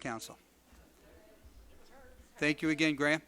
council. Thank you again, Graham.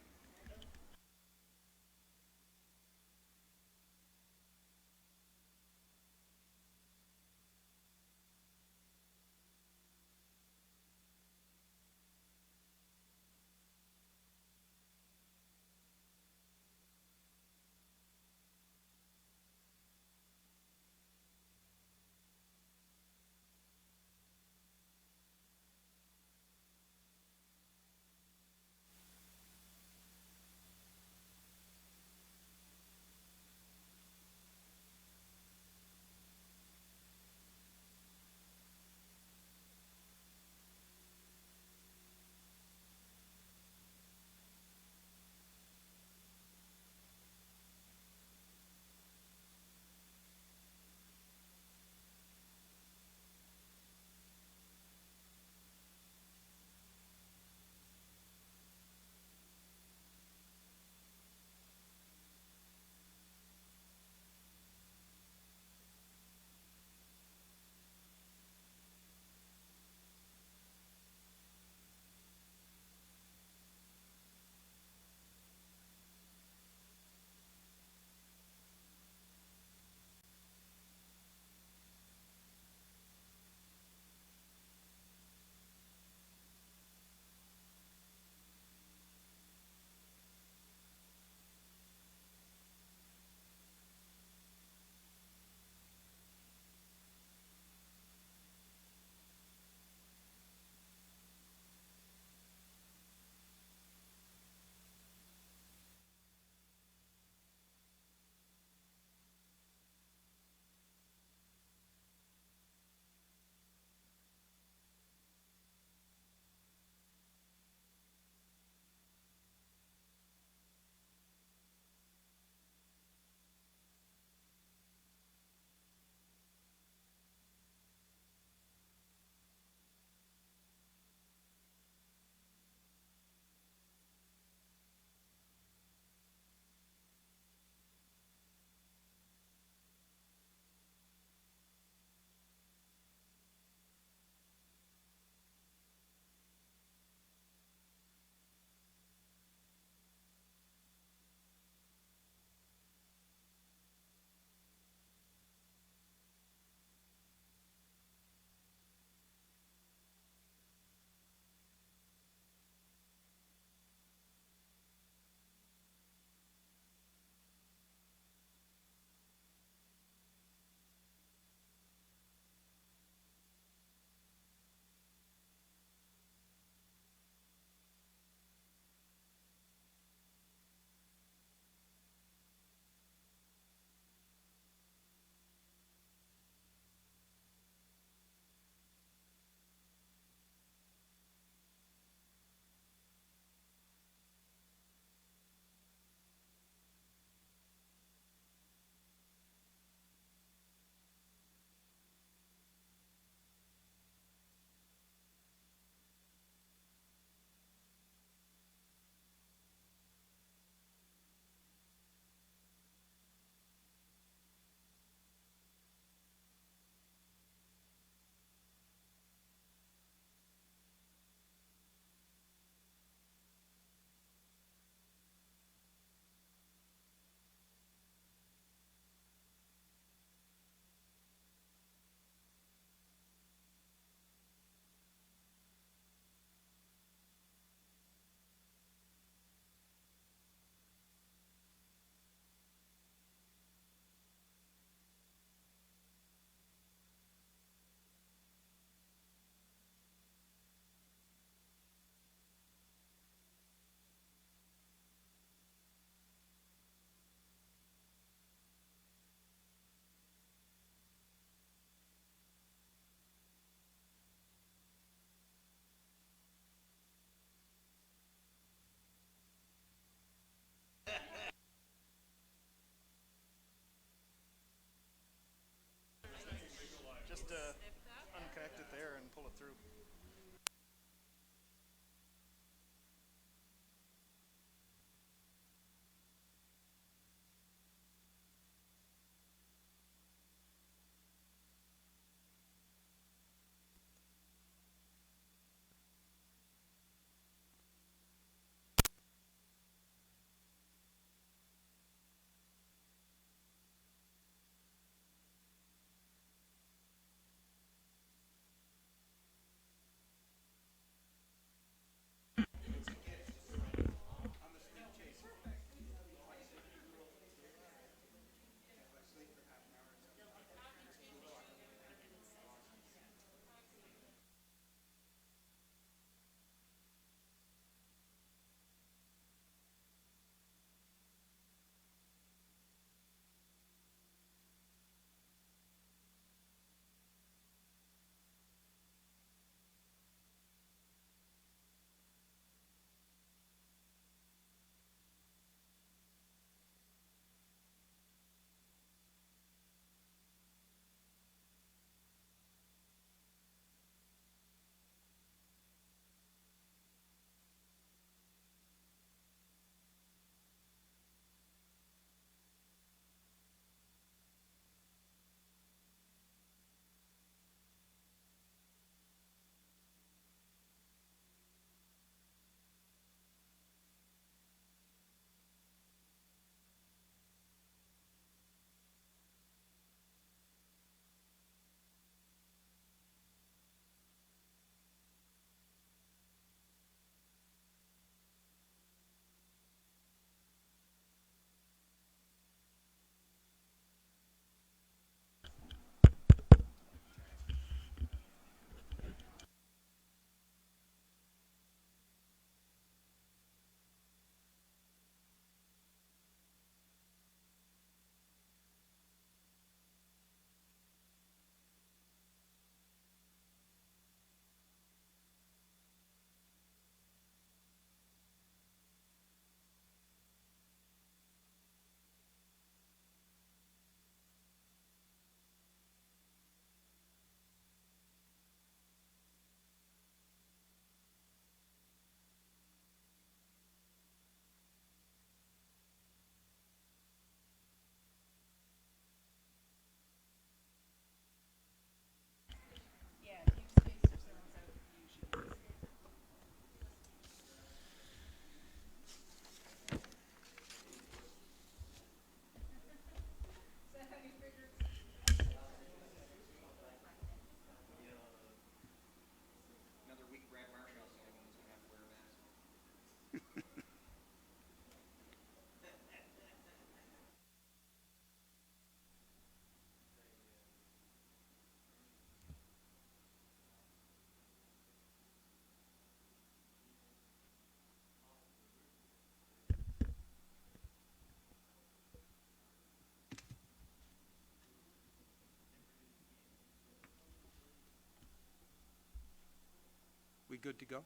We good to go?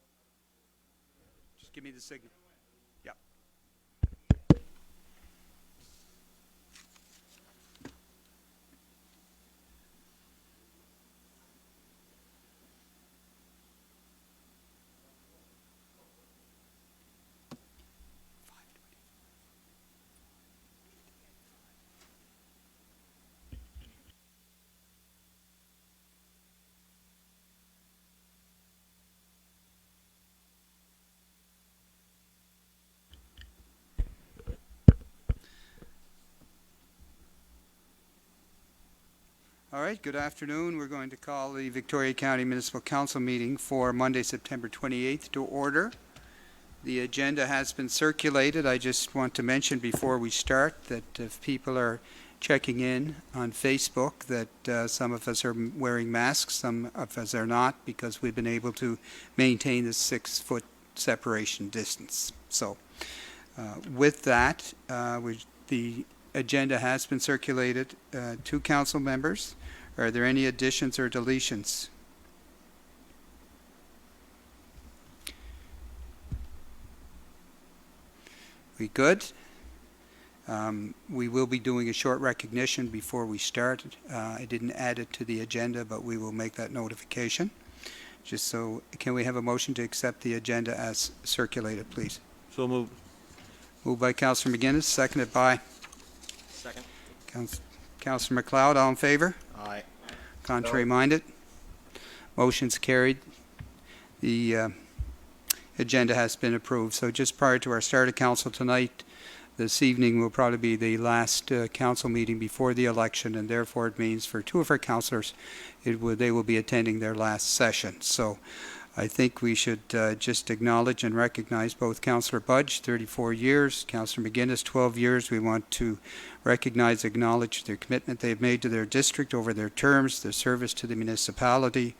Just give me the signal. Yeah. All right, good afternoon. We're going to call the Victoria County Municipal Council meeting for Monday, September 28th to order. The agenda has been circulated. I just want to mention before we start that if people are checking in on Facebook that some of us are wearing masks, some of us are not, because we've been able to maintain the 6-foot separation distance. So with that, the agenda has been circulated to council members. Are there any additions or deletions? We good? We will be doing a short recognition before we start. I didn't add it to the agenda, but we will make that notification. Just so, can we have a motion to accept the agenda as circulated, please? So moved. Moved by Councillor McGuinness, seconded by? Second. Councillor MacLeod, all in favor? Aye. Contrary minded? Motion's carried. The agenda has been approved. So just prior to our start of council tonight, this evening will probably be the last council meeting before the election, and therefore it means for two of our councillors, they will be attending their last session. So I think we should just acknowledge and recognize both Councillor Budge, 34 years, Councillor McGuinness, 12 years. We want to recognize, acknowledge their commitment they've made to their district over their terms, their service to the municipality,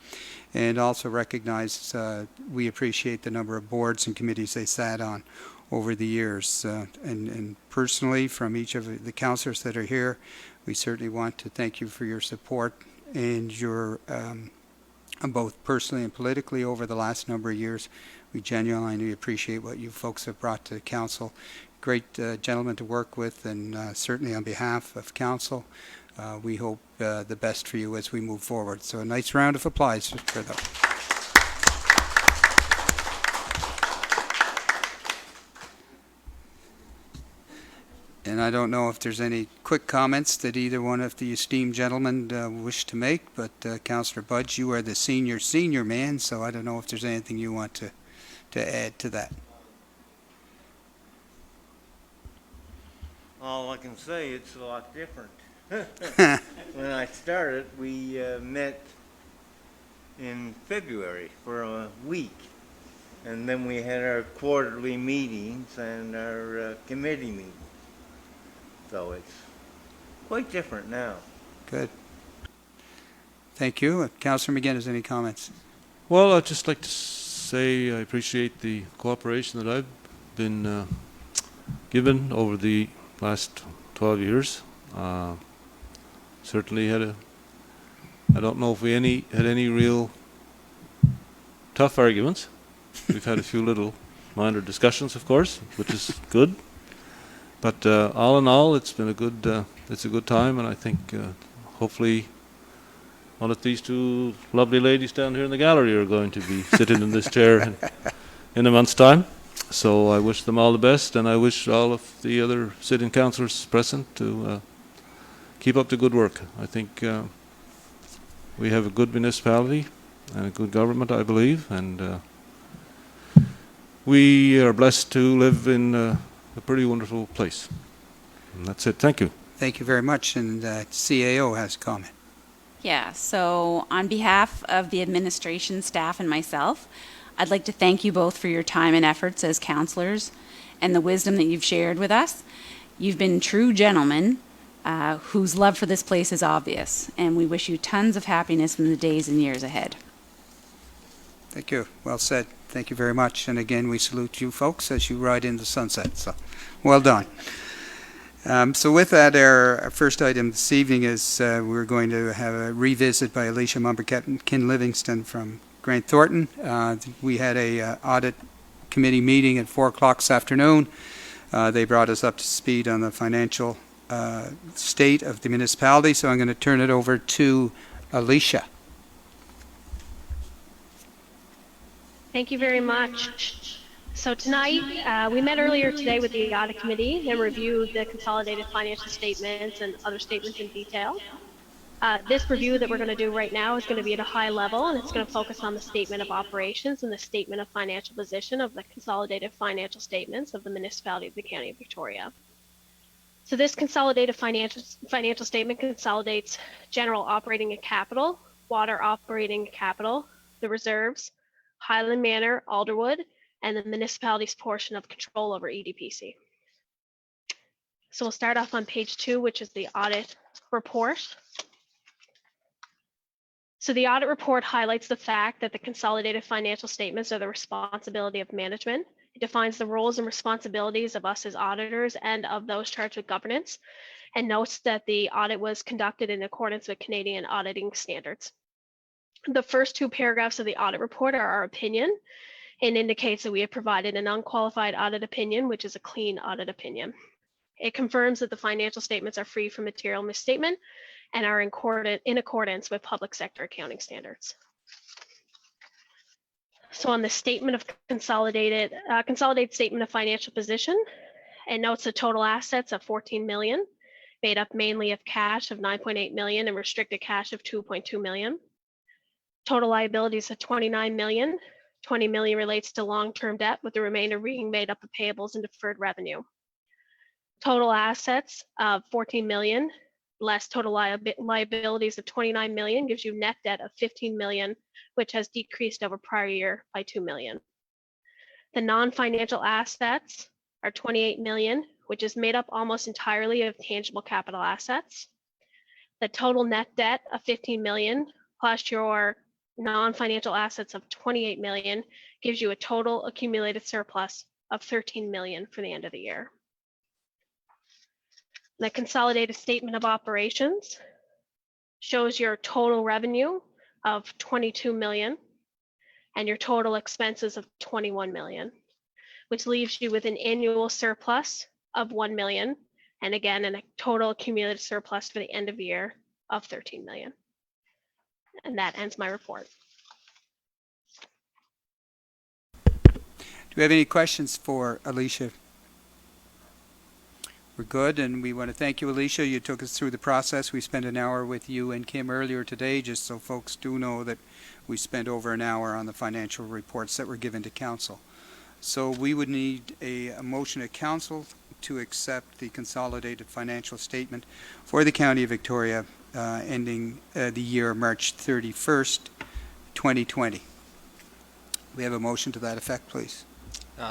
and also recognize we appreciate the number of boards and committees they sat on over the years. And personally, from each of the councillors that are here, we certainly want to thank you for your support and your both personally and politically over the last number of years. We genuinely appreciate what you folks have brought to council. Great gentlemen to work with, and certainly on behalf of council, we hope the best for you as we move forward. So a nice round of applause for them. And I don't know if there's any quick comments that either one of the esteemed gentlemen wish to make, but Councillor Budge, you are the senior man, so I don't know if there's anything you want to add to that. All I can say, it's a lot different. When I started, we met in February for a week, and then we had our quarterly meetings and our committee meetings. So it's quite different now. Good. Thank you. Councillor McGuinness, any comments? Well, I'd just like to say I appreciate the cooperation that I've been given over the last 12 years. Certainly I don't know if we had any real tough arguments. We've had a few little minor discussions, of course, which is good. But all in all, it's been it's a good time, and I think hopefully one of these two lovely ladies down here in the gallery are going to be sitting in this chair in a month's time. So I wish them all the best, and I wish all of the other sitting councillors present to keep up the good work. I think we have a good municipality and a good government, I believe, and we are blessed to live in a pretty wonderful place. And that's it. Thank you. Thank you very much. And CAO has a comment. Yeah, so on behalf of the administration, staff, and myself, I'd like to thank you both for your time and efforts as counselors and the wisdom that you've shared with us. You've been true gentlemen whose love for this place is obvious, and we wish you tons of happiness in the days and years ahead. Thank you. Well said. Thank you very much. And again, we salute you folks as you ride in the sunset. So, well done. So with that, our first item this evening is we're going to have a revisit by Alicia Mumberket-Kin Livingston from Grant Thornton. We had a audit committee meeting at 4 o'clock this afternoon. They brought us up to speed on the financial state of the municipality, so I'm going to turn it over to Alicia. Thank you very much. So tonight, we met earlier today with the audit committee and reviewed the consolidated financial statements and other statements in detail. This review that we're going to do right now is going to be at a high level, and it's going to focus on the statement of operations and the statement of financial position of the consolidated financial statements of the municipality of the County of Victoria. So this consolidated financial statement consolidates general operating and capital, water operating and capital, the reserves, Highland Manor, Alderwood, and the municipality's portion of control over EDPC. So we'll start off on page 2, which is the audit report. So the audit report highlights the fact that the consolidated financial statements are the responsibility of management. It defines the roles and responsibilities of us as auditors and of those charged with governance, and notes that the audit was conducted in accordance with Canadian auditing standards. The first 2 paragraphs of the audit report are our opinion and indicates that we have provided an unqualified audit opinion, which is a clean audit opinion. It confirms that the financial statements are free from material misstatement and are in accordance with public sector accounting standards. So on the statement of consolidated statement of financial position, it notes the total assets of 14 million, made up mainly of cash of 9.8 million and restricted cash of 2.2 million. Total liabilities of 29 million. 20 million relates to long-term debt, with the remainder being made up of payables and deferred revenue. Total assets of 14 million less total liabilities of 29 million gives you net debt of 15 million, which has decreased over prior year by 2 million. The non-financial assets are 28 million, which is made up almost entirely of tangible capital assets. The total net debt of 15 million plus your non-financial assets of 28 million gives you a total accumulated surplus of 13 million for the end of the year. The consolidated statement of operations shows your total revenue of 22 million and your total expenses of 21 million, which leaves you with an annual surplus of 1 million, and again, a total accumulated surplus for the end of the year of 13 million. And that ends my report. Do we have any questions for Alicia? We're good, and we want to thank you, Alicia. You took us through the process. We spent an hour with you and Kim earlier today, just so folks do know that we spent over an hour on the financial reports that were given to council. So we would need a motion of council to accept the consolidated financial statement for the County of Victoria ending the year March 31st, 2020. We have a motion to that effect, please.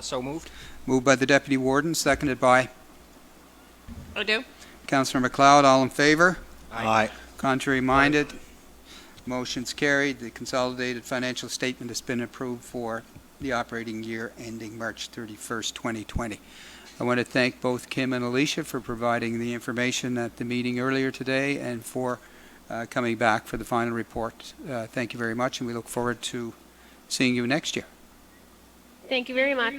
So moved. Moved by the Deputy Warden, seconded by Odo. Councillor MacLeod. All in favor? Aye. Contrary minded? Motion's carried. The consolidated financial statement has been approved for the operating year ending March 31st, 2020. I want to thank both Kim and Alicia for providing the information at the meeting earlier today and for coming back for the final report. Thank you very much, and we look forward to seeing you next year. Thank you very much.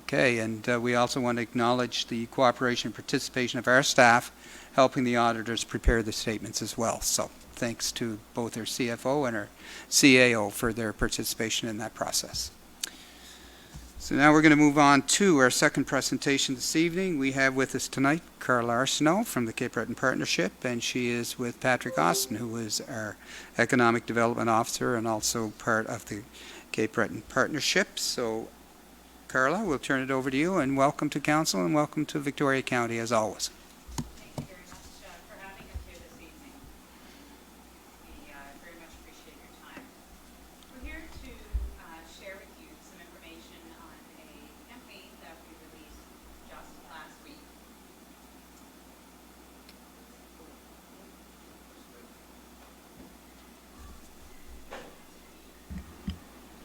Okay, and we also want to acknowledge the cooperation and participation of our staff helping the auditors prepare the statements as well. So thanks to both our CFO and our CAO for their participation in that process. So now we're going to move on to our second presentation this evening. We have with us tonight Carla Arsenault from the Cape Breton Partnership, and she is with Patrick Austin, who is our Economic Development Officer and also part of the Cape Breton Partnership. So Carla, we'll turn it over to you, and welcome to Council and welcome to Victoria County as always. Thank you very much for having us here this evening. We very much appreciate your time. We're here to share with you some information on a campaign that we released just last week.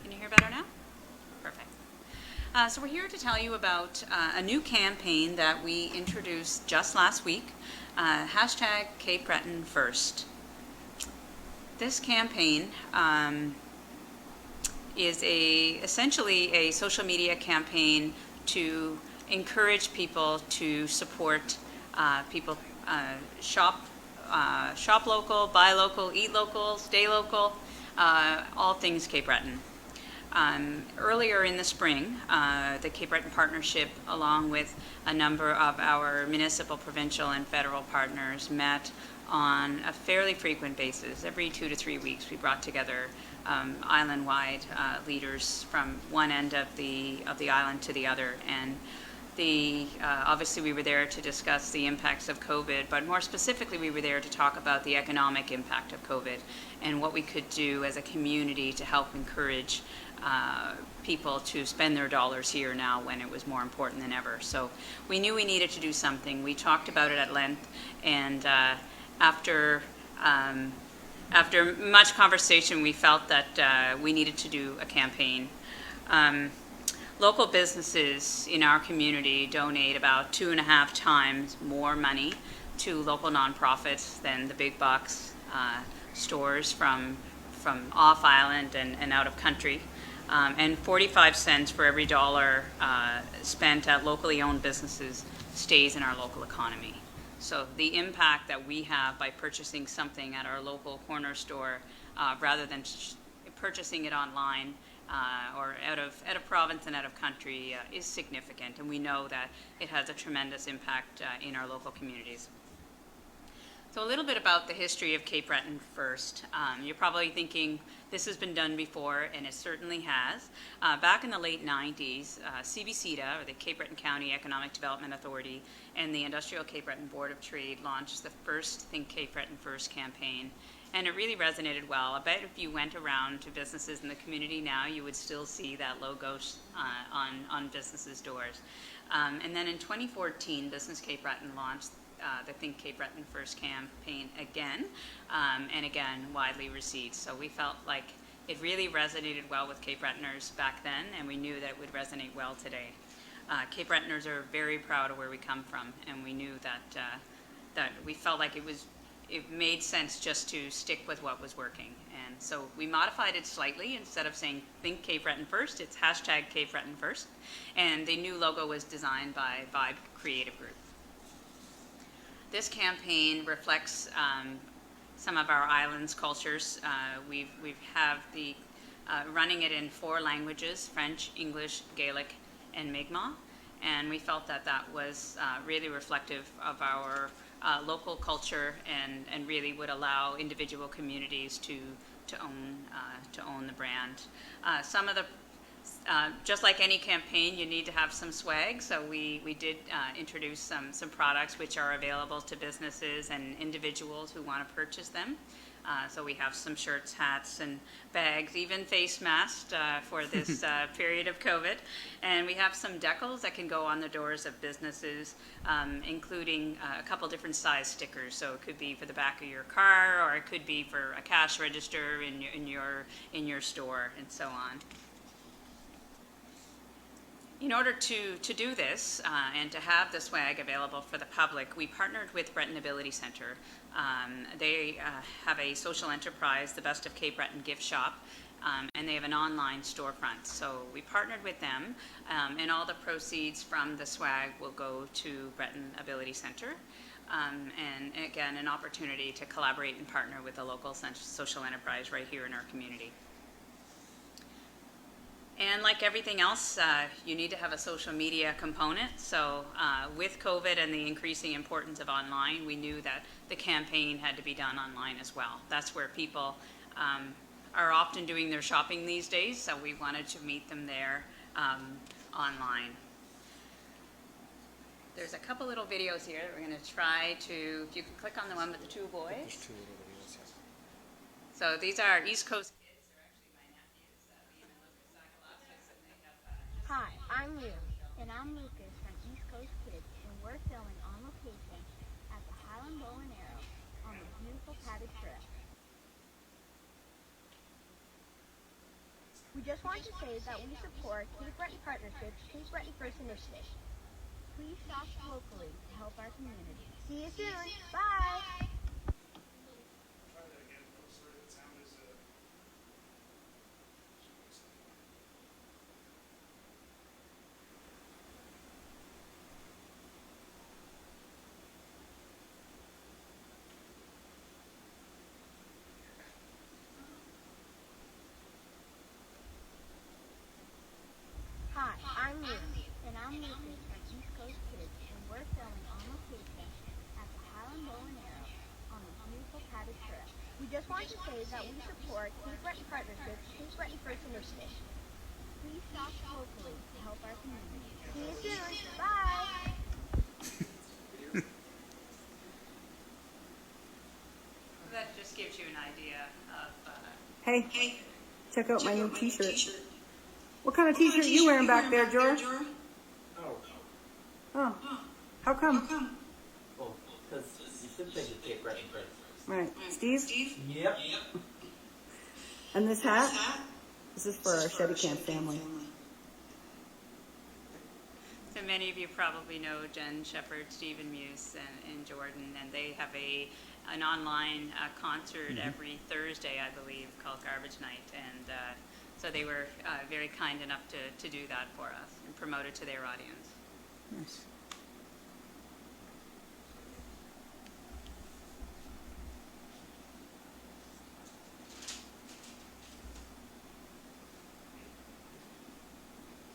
Can you hear better now? Perfect. So we're here to tell you about a new campaign that we introduced just last week, hashtag Cape Breton First. This campaign is essentially a social media campaign to encourage people to support people, shop local, buy local, eat local, stay local, all things Cape Breton. Earlier in the spring, the Cape Breton Partnership, along with a number of our municipal, provincial, and federal partners, met on a fairly frequent basis. Every 2 to 3 weeks, we brought together island-wide leaders from one end of the island to the other, and obviously we were there to discuss the impacts of COVID, but more specifically we were there to talk about the economic impact of COVID and what we could do as a community to help encourage people to spend their dollars here now when it was more important than ever. So we knew we needed to do something. We talked about it at length, and after much conversation, we felt that we needed to do a campaign. Local businesses in our community donate about 2.5 times more money to local nonprofits than the big box stores from off island and out of country. And 45 cents for every dollar spent at locally owned businesses stays in our local economy. So the impact that we have by purchasing something at our local corner store rather than purchasing it online or out of province and out of country is significant, and we know that it has a tremendous impact in our local communities. So a little bit about the history of Cape Breton first. You're probably thinking this has been done before, and it certainly has. Back in the late 90s, CBCETA, or the Cape Breton County Economic Development Authority, and the Industrial Cape Breton Board of Trade launched the first Think Cape Breton First campaign. And it really resonated well. I bet if you went around to businesses in the community now, you would still see that logo on businesses' doors. And then in 2014, Business Cape Breton launched the Think Cape Breton First campaign again, and again, widely received. So we felt like it really resonated well with Cape Bretoners back then, and we knew that it would resonate well today. Cape Bretoners are very proud of where we come from, and we knew that we felt like it made sense just to stick with what was working. And so we modified it slightly. Instead of saying Think Cape Breton First, it's hashtag Cape Breton First. And the new logo was designed by Vibe Creative Group. This campaign reflects some of our island's cultures. We have running it in 4 languages: French, English, Gaelic, and Mi'kmaq. And we felt that was really reflective of our local culture and really would allow individual communities to own the brand. Some of the just like any campaign, you need to have some swag. So we did introduce some products which are available to businesses and individuals who want to purchase them. So we have some shirts, hats, and bags, even face masks for this period of COVID. And we have some decals that can go on the doors of businesses, including a couple different size stickers. So it could be for the back of your car, or it could be for a cash register in your store, and so on. In order to do this and to have the swag available for the public, we partnered with Breton Ability Center. They have a social enterprise, the Best of Cape Breton gift shop, and they have an online storefront. So we partnered with them, and all the proceeds from the swag will go to Breton Ability Center. And again, an opportunity to collaborate and partner with a local social enterprise right here in our community. And like everything else, you need to have a social media component. So with COVID and the increasing importance of online, we knew that the campaign had to be done online as well. That's where people are often doing their shopping these days, so we wanted to meet them there online. There's a couple little videos here that we're going to try to, if you can click on the one with the 2 boys. So these are East Coast kids. They're actually my nephews, Liam and Lucas Zakalopoulos, and they have Hi, I'm Liam. And I'm Lucas from East Coast Kids, and we're filming on location at the Highland Bow and Arrow on the beautiful Paddock Trail. We just want to say that we support Cape Breton Partnership's Cape Breton First initiative. Please shop locally to help our community. See you soon. Bye. that is correct. We just want to say that we support Cape Breton Partnerships, Cape Breton First Initiative. Please shop locally to help our community. See you soon. Bye. That just gives you an idea of Hey, check out my new t-shirt. What kind of t-shirt you wearing back there, George? Oh, how come? Oh, because you should think it's Cape Breton first. Right, Steve? Yep. And this hat? This is for our Shetty Camp family. So many of you probably know Jen Shepherd, Stephen Muse, and Jordan, and they have an online concert every Thursday, I believe, called Garbage Night, and so they were very kind enough to do that for us and promote it to their audience. Nice.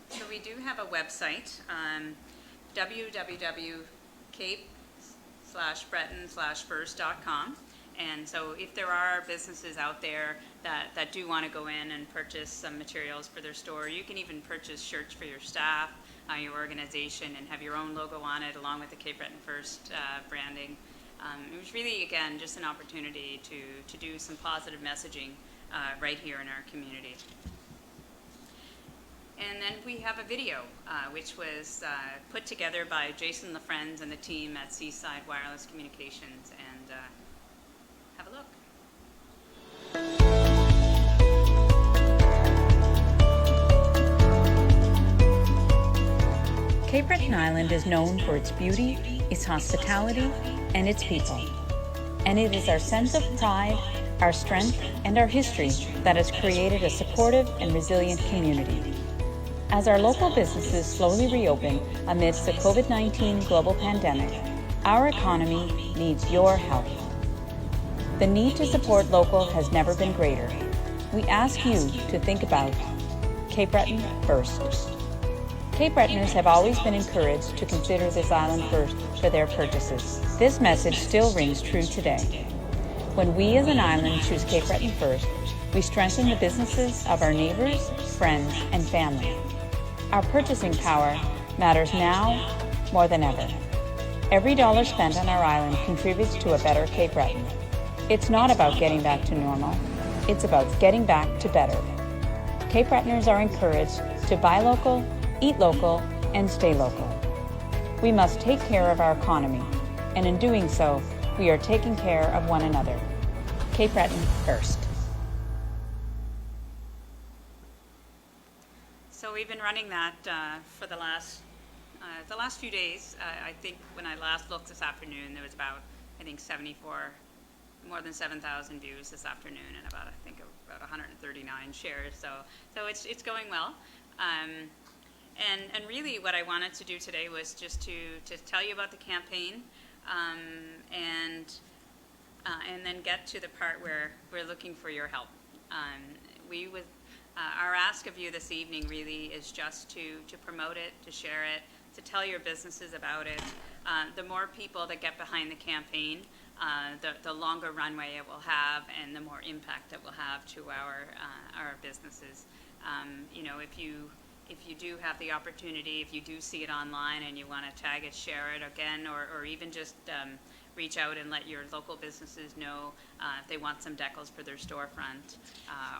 So we do have a website, www.cape/breton/first.com. And so if there are businesses out there that do want to go in and purchase some materials for their store, you can even purchase shirts for your staff, your organization, and have your own logo on it along with the Cape Breton First branding. It was really, again, just an opportunity to do some positive messaging right here in our community. And then we have a video, which was put together by Jason LaFrenz and the team at Seaside Wireless Communications. And have a look. Cape Breton Island is known for its beauty, its hospitality, and its people. And it is our sense of pride, our strength, and our history that has created a supportive and resilient community. As our local businesses slowly reopen amidst the COVID-19 global pandemic, our economy needs your help. The need to support local has never been greater. We ask you to think about Cape Breton first. Cape Bretoners have always been encouraged to consider this island first for their purchases. This message still rings true today. When we as an island choose Cape Breton first, we strengthen the businesses of our neighbors, friends, and family. Our purchasing power matters now more than ever. Every dollar spent on our island contributes to a better Cape Breton. It's not about getting back to normal. It's about getting back to better. Cape Bretoners are encouraged to buy local, eat local, and stay local. We must take care of our economy, and in doing so, we are taking care of one another. Cape Breton first. So we've been running that for the last few days. I think when I last looked this afternoon, there was about 74, more than 7,000 views this afternoon, and about 139 shares. So it's going well. And really, what I wanted to do today was just to tell you about the campaign, and then get to the part where we're looking for your help. Our ask of you this evening really is just to promote it, to share it, to tell your businesses about it. The more people that get behind the campaign, the longer runway it will have, and the more impact it will have to our businesses. If you do have the opportunity, if you do see it online and you want to tag it, share it again, or even just reach out and let your local businesses know if they want some decals for their storefront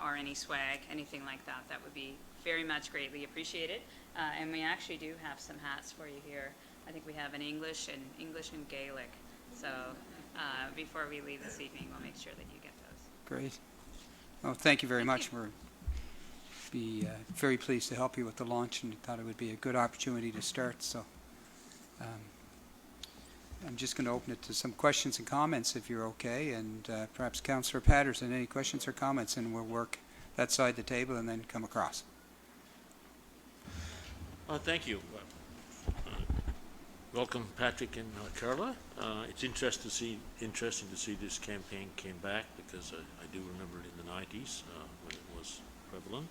or any swag, anything like that, that would be very much greatly appreciated. And we actually do have some hats for you here. I think we have an English and Gaelic. So before we leave this evening, we'll make sure that you get those. Great. Well, thank you very much. We're be very pleased to help you with the launch, and thought it would be a good opportunity to start. So I'm just going to open it to some questions and comments, if you're okay, and perhaps Councillor Patterson, any questions or comments, and we'll work that side of the table and then come across. Thank you. Welcome, Patrick and Carla. It's interesting to see this campaign came back, because I do remember it in the 90s when it was prevalent.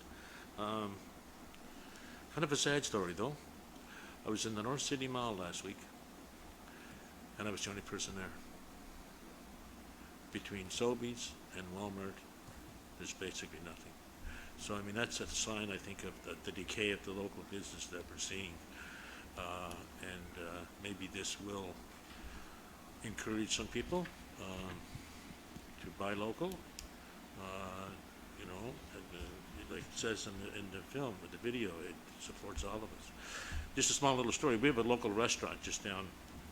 Kind of a sad story, though. I was in the North City Mall last week, and I was the only person there. between Sobeys and Walmart, there's basically nothing. So, I mean, that's a sign, I think, of the decay of the local business that we're seeing. Maybe this will encourage some people to buy local. You know, like it says in the film, with the video, it supports all of us. Just a small little story. We have a local restaurant just down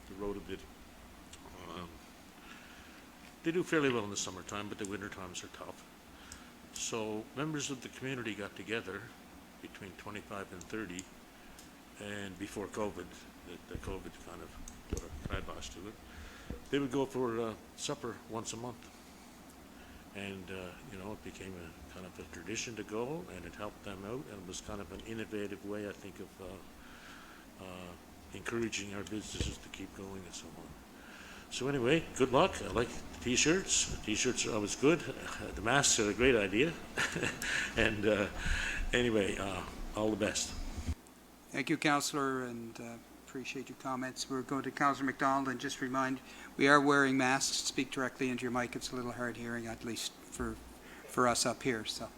the road a bit. They do fairly well in the summertime, but the winter times are tough. So members of the community got together between 25 and 30, and before COVID, the COVID kind of put a kibosh to it. They would go for supper once a month. And, you know, it became a kind of a tradition to go, and it helped them out, and it was kind of an innovative way, I think, of encouraging our businesses to keep going and so on. So anyway, good luck. I like the t-shirts. T-shirts are always good. The masks are a great idea. And anyway, all the best. Thank you, Councillor, and appreciate your comments. We're going to Councillor McDonald, and just remind, we are wearing masks. Speak directly into your mic. It's a little hard hearing, at least for us up here. So,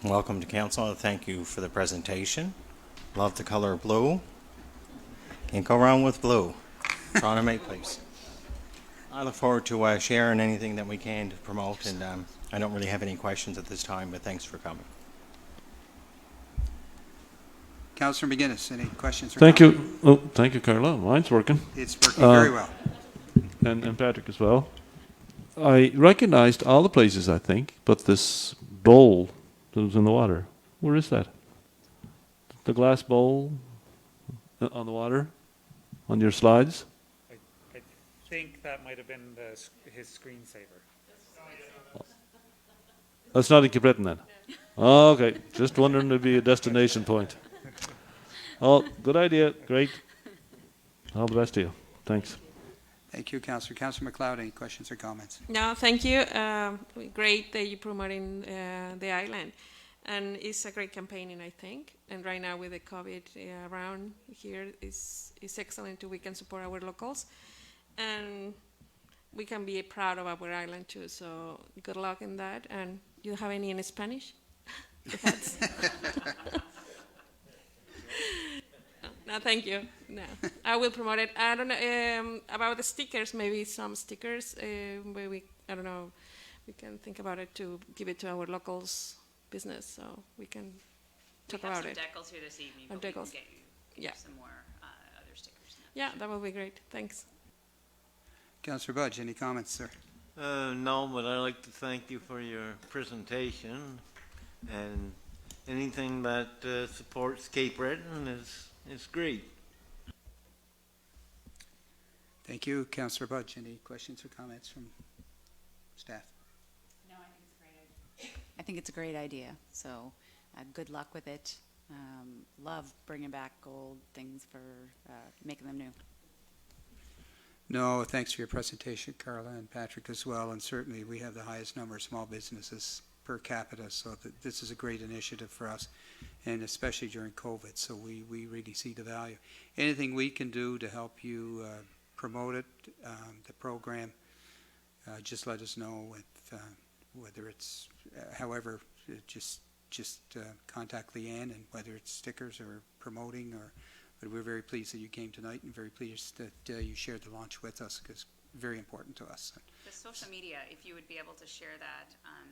Welcome to council. Thank you for the presentation. Love the color blue. Can't go wrong with blue. Toronto Maple Leafs. I look forward to sharing anything that we can to promote, and I don't really have any questions at this time, but thanks for coming. Councillor McGuinness, any questions? Thank you. Oh, thank you, Carla. Mine's working. It's working very well. And Patrick as well. I recognized all the places, I think, but this bowl that was in the water, where is that? The glass bowl on the water on your slides? I think that might have been his screensaver. That's not in Kibreton then? Oh, okay. Just wondering to be a destination point. Oh, good idea. Great. All the best to you. Thanks. Thank you, Councillor. Councillor McLeod, any questions or comments? No, thank you. Great that you're promoting the island. And it's a great campaigning, I think. And right now with the COVID around here, it's excellent we can support our locals. And we can be proud of our island too. So good luck in that. And you have any in Spanish? No, thank you. No, I will promote it. I don't know about the stickers. Maybe some stickers. Where I don't know. We can think about it to give it to our locals business, so we can talk about it. We have some decals here this evening, but we can get you some more other stickers. Yeah, that would be great. Thanks. Councillor Budge, any comments, sir? No, but I'd like to thank you for your presentation, and anything that supports Cape Breton is great. Thank you, Councillor Budge. Any questions or comments from staff? No, I think it's a great idea. So good luck with it. Love bringing back old things for making them new. No, thanks for your presentation, Carla and Patrick as well. And certainly we have the highest number of small businesses per capita, so this is a great initiative for us, and especially during COVID. So we really see the value. Anything we can do to help you promote it, the program, just let us know. With, whether it's, however, just contact Leanne, and whether it's stickers or promoting, but we're very pleased that you came tonight, and very pleased that you shared the launch with us, because very important to us. The social media, if you would be able to share that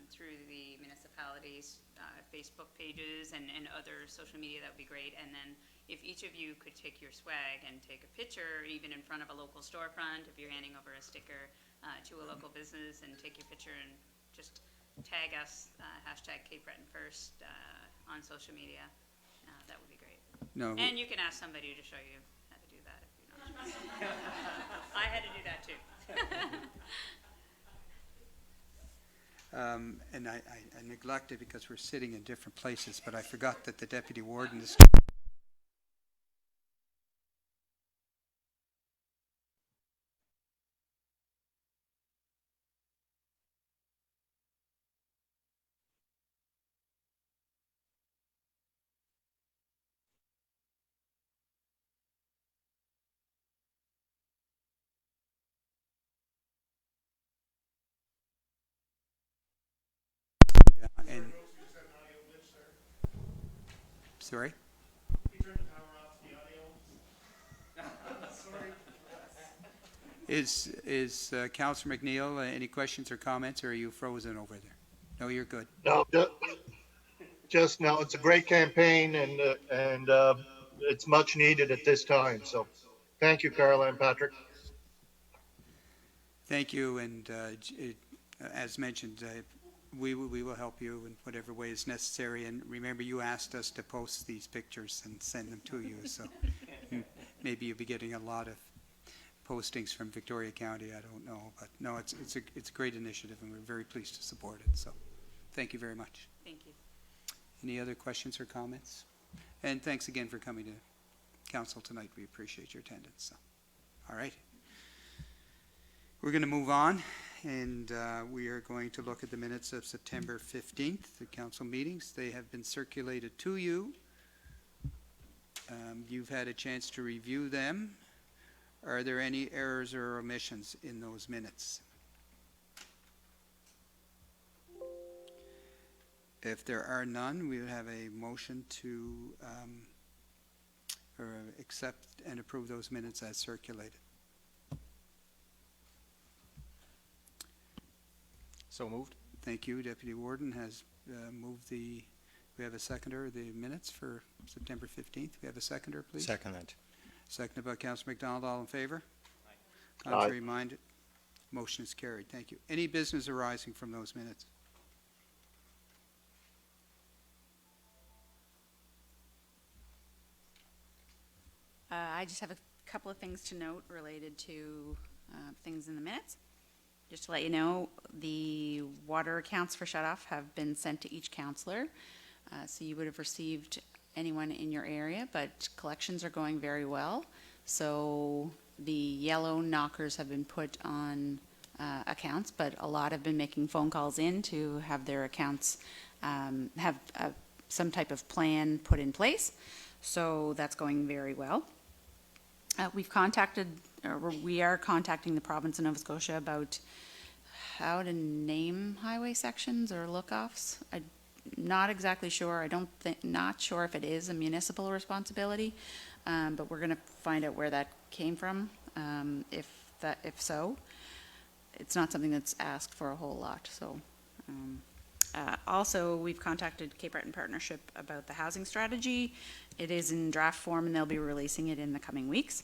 through the municipalities' Facebook pages and other social media, that would be great. And then if each of you could take your swag and take a picture, even in front of a local storefront, if you're handing over a sticker to a local business, and take your picture and just tag us, hashtag Cape Breton First on social media, that would be great. No. And you can ask somebody to show you how to do that if you're not sure. I had to do that too. And I neglected, because we're sitting in different places, but I forgot that the deputy warden is Sorry? Is Councillor McNeil, any questions or comments, or are you frozen over there? No, you're good. No, just no, it's a great campaign and it's much needed at this time. So thank you, Carla and Patrick. Thank you, and as mentioned, we will help you in whatever way is necessary. And remember, you asked us to post these pictures and send them to you, so maybe you'll be getting a lot of postings from Victoria County. I don't know, but no, it's a great initiative, and we're very pleased to support it. So, thank you very much. Thank you. Any other questions or comments? And thanks again for coming to council tonight. We appreciate your attendance. So, all right. We're going to move on, and we are going to look at the minutes of September 15th, the council meetings. They have been circulated to you. You've had a chance to review them. Are there any errors or omissions in those minutes? If there are none, we would have a motion to accept and approve those minutes as circulated. So moved. Thank you. Deputy Warden has moved we have a seconder of the minutes for September 15th. We have a seconder, please. Seconded. Seconded by Councillor McDonald. All in favor? Aye. Contrary minded? Motion is carried. Thank you. Any business arising from those minutes? I just have a couple of things to note related to things in the minutes. Just to let you know, the water accounts for shut-off have been sent to each councillor. So you would have received anyone in your area, but collections are going very well. So the yellow knockers have been put on accounts, but a lot have been making phone calls in to have their accounts have some type of plan put in place. So that's going very well. We are contacting the province of Nova Scotia about how to name highway sections or look-offs. I'm not exactly sure. Not sure if it is a municipal responsibility, but we're going to find out where that came from. If so, it's not something that's asked for a whole lot. So, also, we've contacted Cape Breton Partnership about the housing strategy. It is in draft form, and they'll be releasing it in the coming weeks.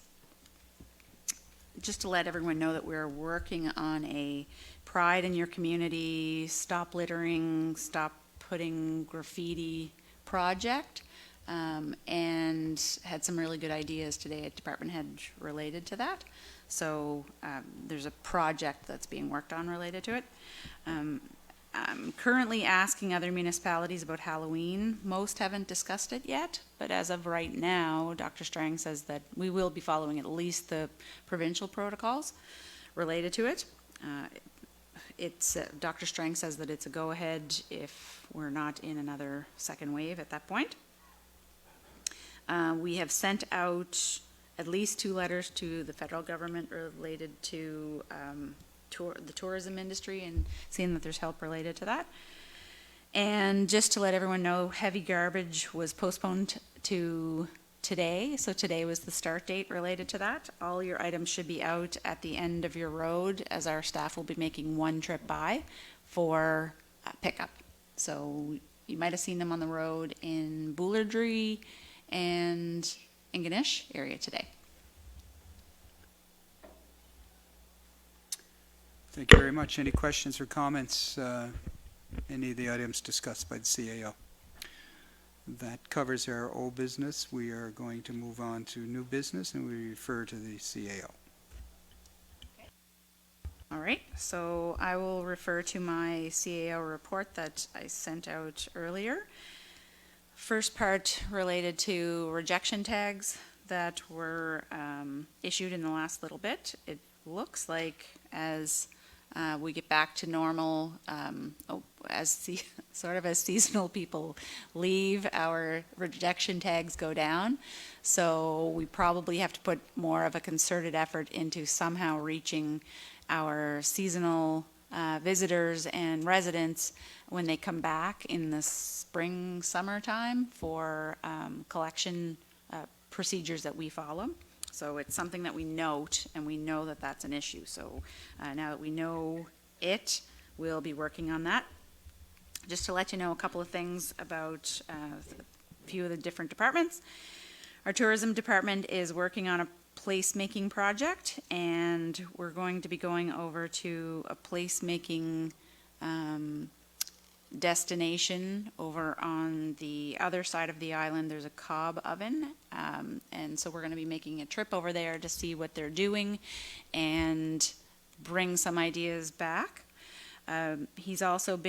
Just to let everyone know that we're working on a Pride in Your Community, Stop Littering, Stop Putting Graffiti project, and had some really good ideas today at Department Head related to that. So there's a project that's being worked on related to it. I'm currently asking other municipalities about Halloween. Most haven't discussed it yet, but as of right now, Dr. Strang says that we will be following at least the provincial protocols related to it. Dr. Strang says that it's a go-ahead if we're not in another second wave at that point. We have sent out at least 2 letters to the federal government related to the tourism industry and seeing that there's help related to that. And just to let everyone know, heavy garbage was postponed to today. So today was the start date related to that. All your items should be out at the end of your road, as our staff will be making one trip by for pickup. So you might have seen them on the road in Boulardry and Ingonish area today. Thank you very much. Any questions or comments? Any of the items discussed by the CAO? That covers our old business. We are going to move on to new business, and we refer to the CAO. All right, so I will refer to my CAO report that I sent out earlier. First part related to rejection tags that were issued in the last little bit. It looks like as we get back to normal, as seasonal people leave, our rejection tags go down. So we probably have to put more of a concerted effort into somehow reaching our seasonal visitors and residents when they come back in the spring, summertime for collection procedures that we follow. So it's something that we note, and we know that that's an issue. So now that we know it, we'll be working on that. Just to let you know a couple of things about a few of the different departments. Our tourism department is working on a placemaking project, and we're going to be going over to a placemaking destination over on the other side of the island. There's a cob oven, and so we're going to be making a trip over there to see what they're doing and bring some ideas back. He's also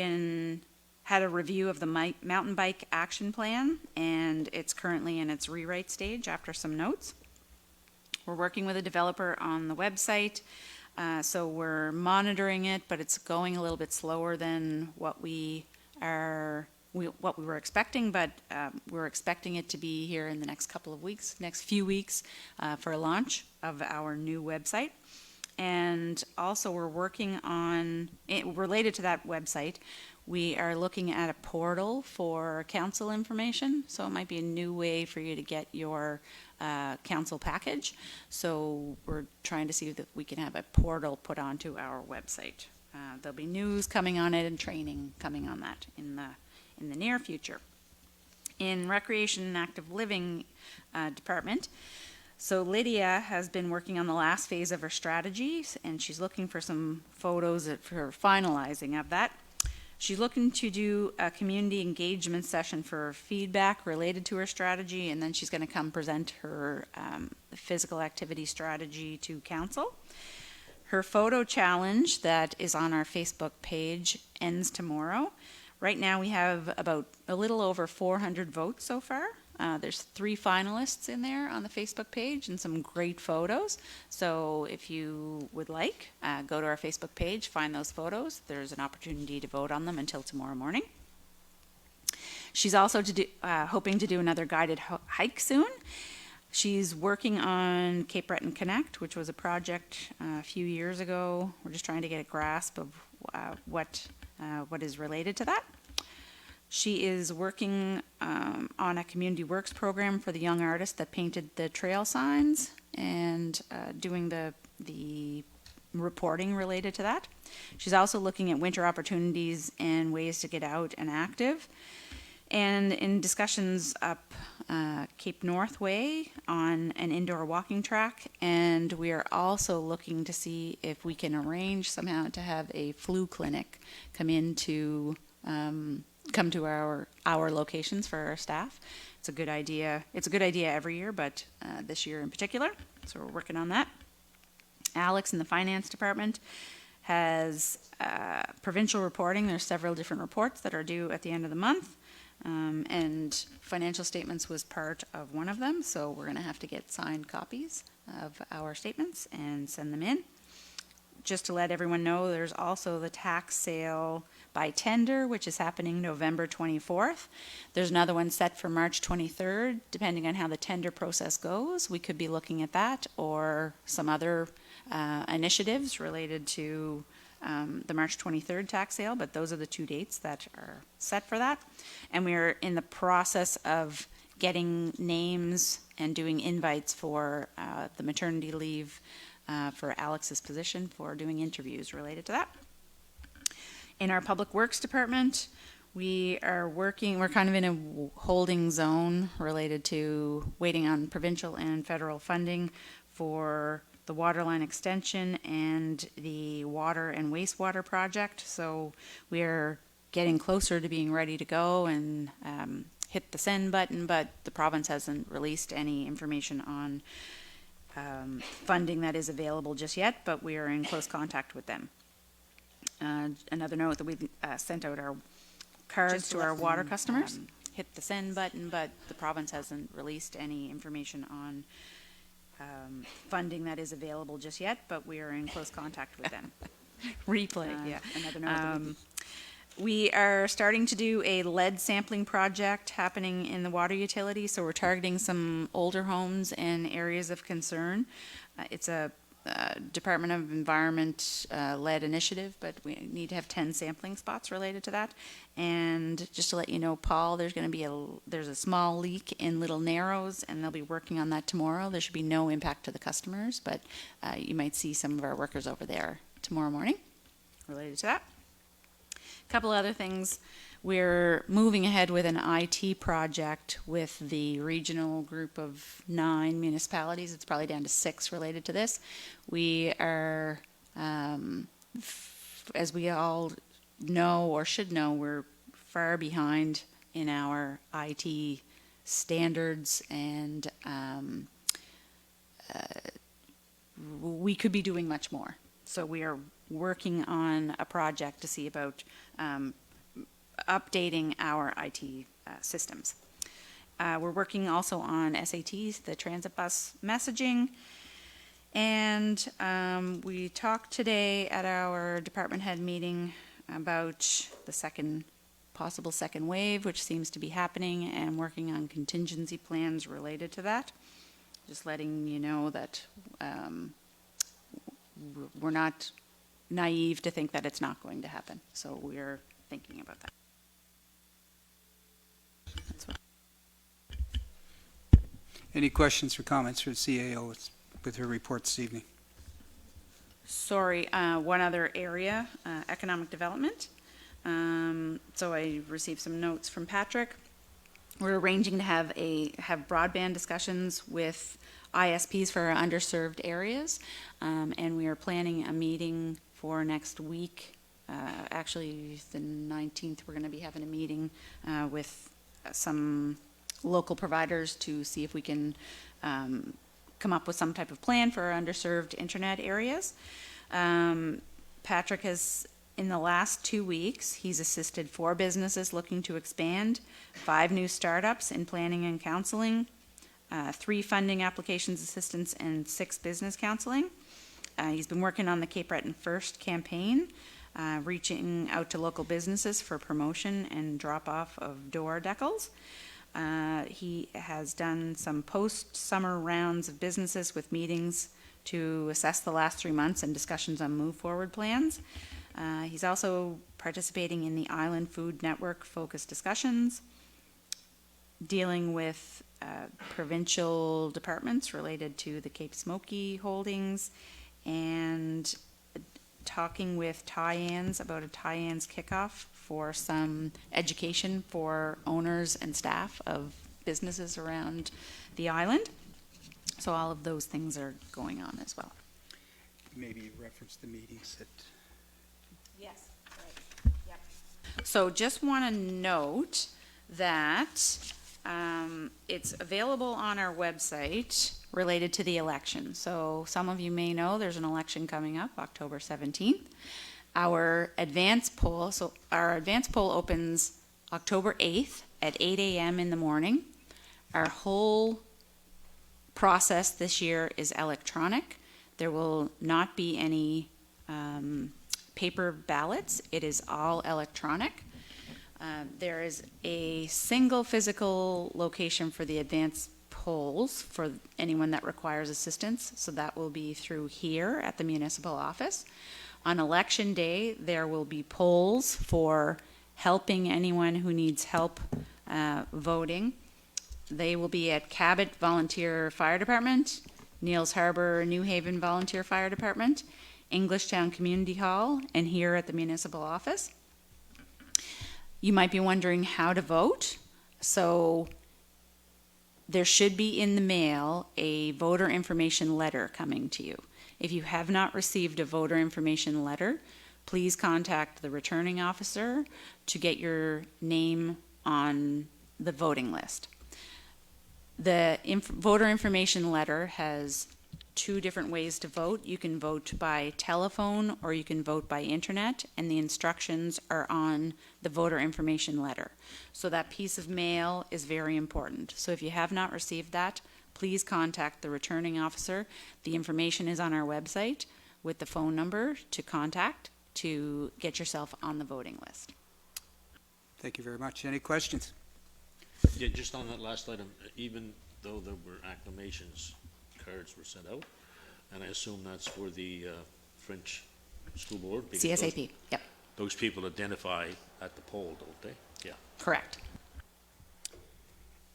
had a review of the mountain bike action plan, and it's currently in its rewrite stage after some notes. We're working with a developer on the website, so we're monitoring it, but it's going a little bit slower than what we were expecting, but we're expecting it to be here in the next few weeks for a launch of our new website. And also we're working on, related to that website, we are looking at a portal for council information. So it might be a new way for you to get your council package. So we're trying to see that we can have a portal put onto our website. There'll be news coming on it and training coming on that in the near future. In Recreation and Active Living department, so Lydia has been working on the last phase of her strategies, and she's looking for some photos for finalizing of that. She's looking to do a community engagement session for feedback related to her strategy, and then she's going to come present her physical activity strategy to council. Her photo challenge that is on our Facebook page ends tomorrow. Right now we have about a little over 400 votes so far. There's 3 finalists in there on the Facebook page and some great photos. So if you would like, go to our Facebook page, find those photos. There's an opportunity to vote on them until tomorrow morning. She's also hoping to do another guided hike soon. She's working on Cape Breton Connect, which was a project a few years ago. We're just trying to get a grasp of what is related to that. She is working on a community works program for the young artist that painted the trail signs and doing the reporting related to that. She's also looking at winter opportunities and ways to get out and active. And in discussions up Cape North Way on an indoor walking track, and we are also looking to see if we can arrange somehow to have a flu clinic come to our locations for our staff. It's a good idea. It's a good idea every year, but this year in particular. So we're working on that. Alex in the finance department has provincial reporting. There's several different reports that are due at the end of the month. And financial statements was part of one of them. So we're going to have to get signed copies of our statements and send them in. Just to let everyone know, there's also the tax sale by tender, which is happening November 24th. There's another one set for March 23rd. Depending on how the tender process goes, we could be looking at that or some other initiatives related to the March 23rd tax sale, but those are the 2 dates that are set for that. And we are in the process of getting names and doing invites for the maternity leave for Alex's position for doing interviews related to that. In our Public Works Department, we're kind of in a holding zone related to waiting on provincial and federal funding for the water line extension and the water and wastewater project. So we're getting closer to being ready to go and hit the send button, but the province hasn't released any information on funding that is available just yet, but we are in close contact with them. Another note that we sent out our cards to our water customers. Hit the send button, but the province hasn't released any information on funding that is available just yet, but we are in close contact with them. Replay, yeah. Another note we are starting to do a lead sampling project happening in the water utility, so we're targeting some older homes and areas of concern. It's a Department of Environment led initiative, but we need to have 10 sampling spots related to that. And just to let you know, Paul, there's going to be there's a small leak in Little Narrows, and they'll be working on that tomorrow. There should be no impact to the customers, but you might see some of our workers over there tomorrow morning related to that. A couple other things. We're moving ahead with an IT project with the regional group of 9 municipalities. It's probably down to 6 related to this. We are, as we all know or should know, we're far behind in our IT standards, and we could be doing much more. So we are working on a project to see about updating our IT systems. We're working also on SATs, the transit bus messaging, and we talked today at our department head meeting about the possible second wave, which seems to be happening, and working on contingency plans related to that. Just letting you know that we're not naive to think that it's not going to happen. So we're thinking about that. Any questions or comments for the CAO with her report this evening? Sorry, one other area, economic development. So I received some notes from Patrick. We're arranging to have broadband discussions with ISPs for our underserved areas, and we are planning a meeting for next week. Actually, the 19th, we're going to be having a meeting with some local providers to see if we can come up with some type of plan for our underserved internet areas. Patrick has, in the last 2 weeks, he's assisted 4 businesses looking to expand, 5 new startups in planning and counseling, 3 funding applications assistance, and 6 business counseling. He's been working on the Cape Breton First campaign, reaching out to local businesses for promotion and drop-off of door decals. He has done some post-summer rounds of businesses with meetings to assess the last 3 months and discussions on move-forward plans. He's also participating in the Island Food Network focused discussions, dealing with provincial departments related to the Cape Smoky holdings, and talking with Tyans about a Tyans kickoff for some education for owners and staff of businesses around the island. So all of those things are going on as well. Maybe reference the meetings that... Yes, right. Yep. So just want to note that it's available on our website related to the election. So some of you may know there's an election coming up, October 17th. Our advance poll opens October 8th at 8 a.m. in the morning. Our whole process this year is electronic. There will not be any paper ballots. It is all electronic. There is a single physical location for the advance polls for anyone that requires assistance. So that will be through here at the municipal office. On election day, there will be polls for helping anyone who needs help voting. They will be at Cabot Volunteer Fire Department, Neils Harbor New Haven Volunteer Fire Department, Englishtown Community Hall, and here at the municipal office. You might be wondering how to vote. So there should be in the mail a voter information letter coming to you. If you have not received a voter information letter, please contact the returning officer to get your name on the voting list. The voter information letter has 2 different ways to vote. You can vote by telephone or you can vote by internet, and the instructions are on the voter information letter. So that piece of mail is very important. So if you have not received that, please contact the returning officer. The information is on our website with the phone number to contact to get yourself on the voting list. Thank you very much. Any questions? Yeah, just on that last item, even though there were acclamations, cards were sent out, and I assume that's for the French School Board? because CSAP, yep, Those people identify at the poll, don't they? Yeah. correct.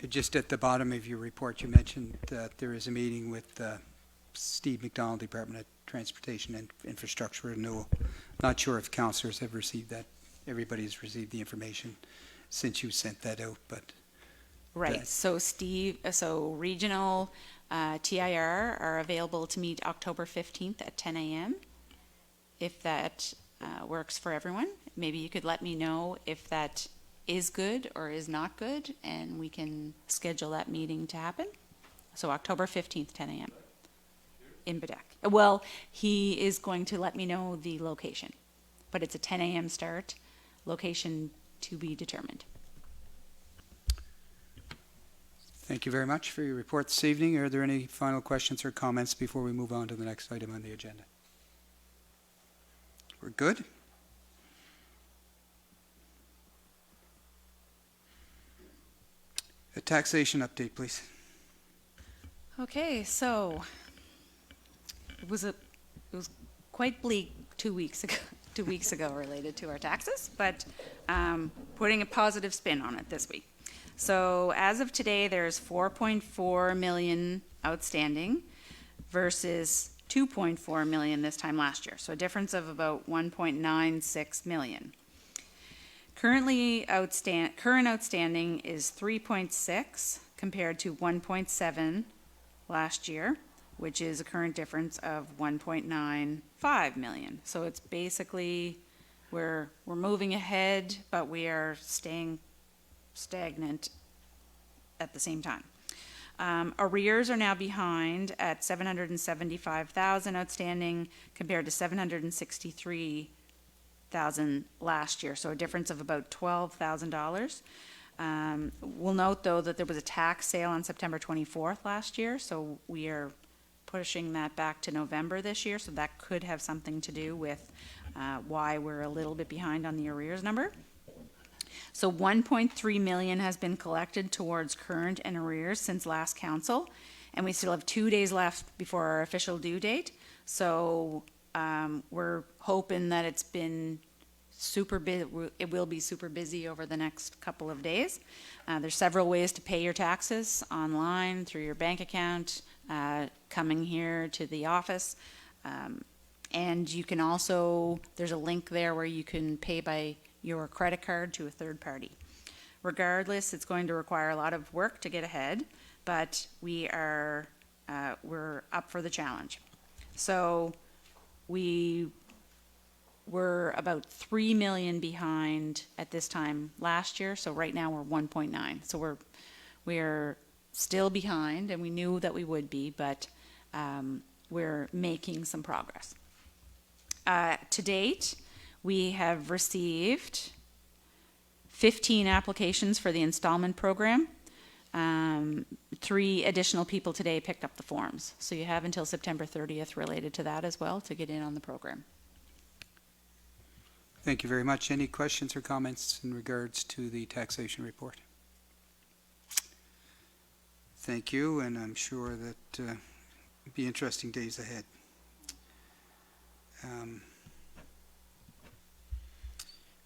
Just at the bottom of your report, you mentioned that there is a meeting with Steve McDonald, Department of Transportation and Infrastructure Renewal. Not sure if councillors have received that. Everybody's received the information since you sent that out, but Right, that- so regional TIR are available to meet October 15th at 10 a.m. If that works for everyone, maybe you could let me know if that is good or is not good, and we can schedule that meeting to happen. So October 15th, 10 a.m. in Bedeck. Well, he is going to let me know the location, but it's a 10 a.m. start, location to be determined. Thank you very much for your report this evening. Are there any final questions or comments before we move on to the next item on the agenda? We're good? A taxation update, please. Okay, so it was quite bleak 2 weeks ago. 2 weeks ago, related to our taxes, but putting a positive spin on it this week. So as of today, there's 4.4 million outstanding versus 2.4 million this time last year. So a difference of about 1.96 million. Current outstanding is 3.6 compared to 1.7 last year, which is a current difference of 1.95 million. So it's basically we're moving ahead, but we are staying stagnant at the same time. Arrears are now behind at 775,000 outstanding compared to 763,000 last year, so a difference of about $12,000. We'll note, though, that there was a tax sale on September 24th last year, so we are pushing that back to November this year, so that could have something to do with why we're a little bit behind on the arrears number. So 1.3 million has been collected towards current and arrears since last council, and we still have 2 days left before our official due date. So we're hoping that it's been super busy. It will be super busy over the next couple of days. There's several ways to pay your taxes online, through your bank account, coming here to the office. And you can also, there's a link there where you can pay by your credit card to a third party. Regardless, it's going to require a lot of work to get ahead, but we're up for the challenge. So we were about 3 million behind at this time last year, so right now we're 1.9. So we're still behind, and we knew that we would be, but we're making some progress. To date, we have received 15 applications for the installment program. 3 additional people today picked up the forms. So you have until September 30th related to that as well to get in on the program. Thank you very much. Any questions or comments in regards to the taxation report? Thank you, and I'm sure that it'll be interesting days ahead.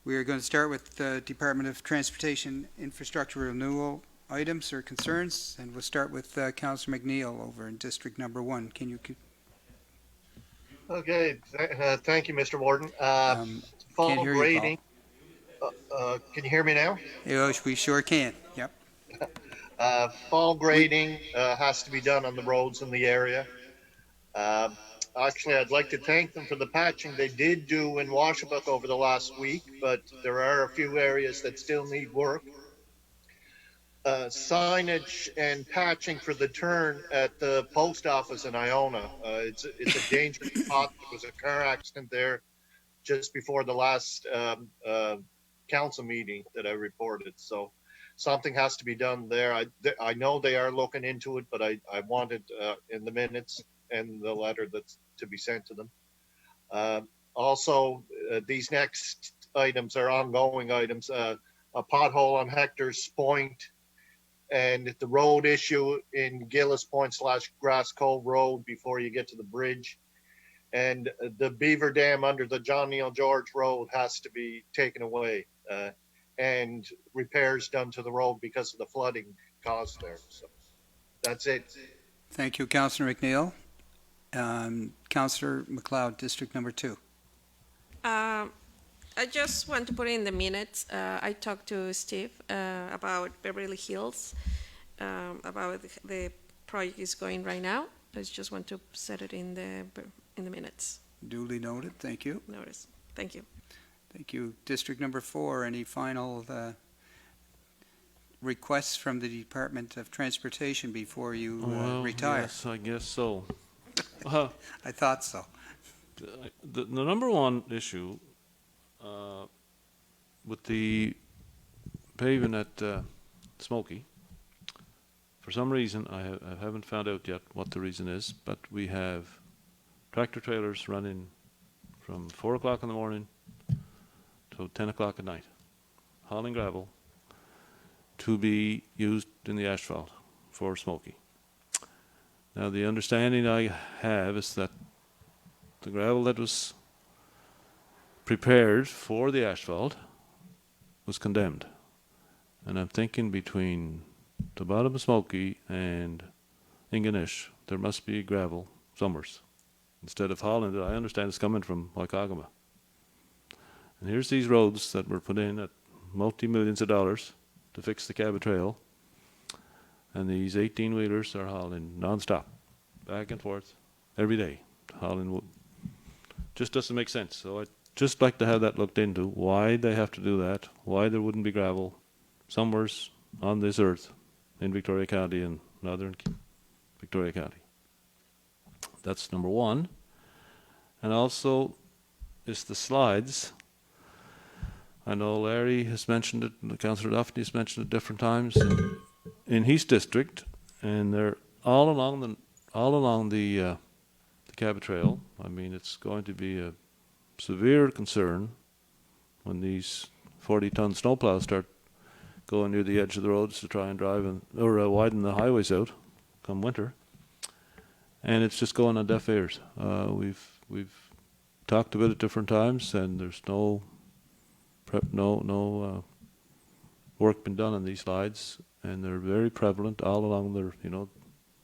We are going to start with the Department of Transportation Infrastructure Renewal items or concerns, and we'll start with Councillor McNeil over in District Number 1. Can you? Okay, thank you, Mr. Warden. Can't Fall hear you, grading. Can you hear me now? Yes, we sure can. Yep. Fall grading has to be done on the roads in the area. Actually, I'd like to thank them for the patching they did do in Washabuk over the last week, but there are a few areas that still need work. Signage and patching for the turn at the post office in Iona. It's a dangerous spot. There was a car accident there just before the last council meeting that I reported. So something has to be done there. I know they are looking into it, but I wanted in the minutes and the letter that's to be sent to them. Also, these next items are ongoing items. A pothole on Hector's Point and the road issue in Gillis Point / Grass Cove Road before you get to the bridge. And the beaver dam under the John Neal George Road has to be taken away, and repairs done to the road because of the flooding caused there. So that's it. Thank you, Councillor McNeil. Councillor McLeod, District Number 2. I just want to put in the minutes. I talked to Steve about Beverly Hills, about the project is going right now. I just want to set it in the minutes. Duly noted. Thank you. Notice. Thank you. Thank you. District Number 4, any final requests from the Department of Transportation before you retire? Yes, I guess so. I thought so. The number one issue with the paving at Smoky, for some reason, I haven't found out yet what the reason is, but we have tractor trailers running from 4 o'clock in the morning till 10 o'clock at night, hauling gravel to be used in the asphalt for Smoky. Now, the understanding I have is that the gravel that was prepared for the asphalt was condemned. And I'm thinking between the bottom of Smoky and Ingonish, there must be gravel somewhere. Instead of hauling it, I understand it's coming from Waikagama. And here's these roads that were put in at multi-millions of dollars to fix the Cabot Trail. And these 18-wheelers are hauling non-stop, back and forth, every day, hauling wood. Just doesn't make sense. So I'd just like to have that looked into, why they have to do that, why there wouldn't be gravel somewhere on this earth in Victoria County and northern Victoria County. That's number one. And also is the slides. I know Larry has mentioned it, and Councillor Duffy has mentioned it different times in his district, and they're all along the Cabot Trail. I mean, it's going to be a severe concern when these 40-ton snowplows start going near the edge of the roads to try and drive or widen the highways out come winter. And it's just going on deaf ears. We've talked about it different times, and there's no work been done on these slides, and they're very prevalent all along their,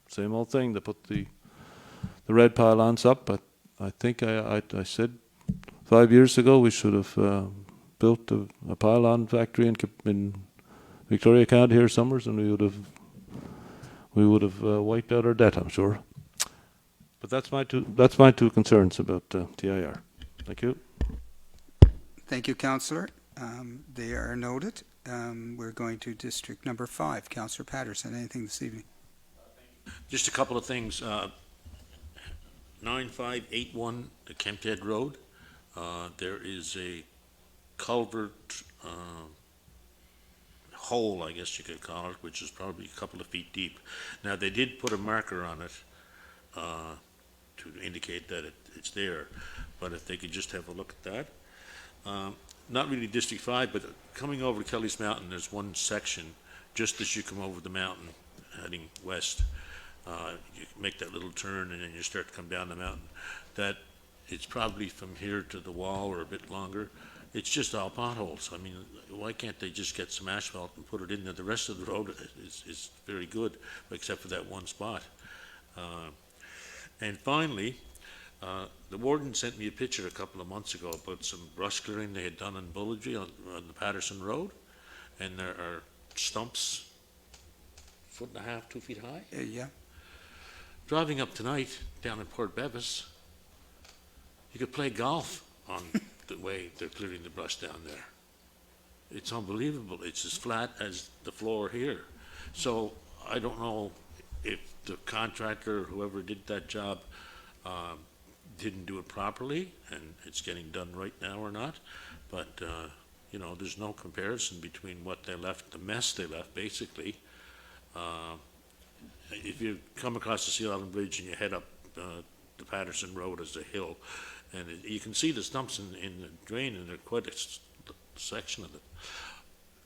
same old thing. They put the red pylons up, but I think I said 5 years ago we should have built a pylon factory in Victoria County here summers, and we would have wiped out our debt, I'm sure. But that's my two concerns about TIR. Thank you. Thank you, Councillor. They are noted. We're going to District Number 5. Councillor Patterson, anything this evening? Just a couple of things. 9581 Kemphead Road. There is a culvert hole, I guess you could call it, which is probably a couple of feet deep. Now, they did put a marker on it to indicate that it's there, but if they could just have a look at that. Not really District 5, but coming over Kelly's Mountain, there's one section just as you come over the mountain heading west. You make that little turn and then you start to come down the mountain. That it's probably from here to the wall or a bit longer. It's just all potholes. I mean, why can't they just get some asphalt and put it in there? The rest of the road is very good, except for that one spot. And finally, the warden sent me a picture a couple of months ago about some brush clearing they had done in Bulladry on the Patterson Road, and there are stumps 1.5 feet, 2 feet high. Yeah. Driving up tonight down in Port Bevis, you could play golf on the way they're clearing the brush down there. It's unbelievable. It's as flat as the floor here. So I don't know if the contractor or whoever did that job didn't do it properly and it's getting done right now or not. But, there's no comparison between what they left, the mess they left, basically. If you come across the Seal Island Bridge and you head up the Patterson Road as a hill, and you can see the stumps in the drain, and they're quite a section of it,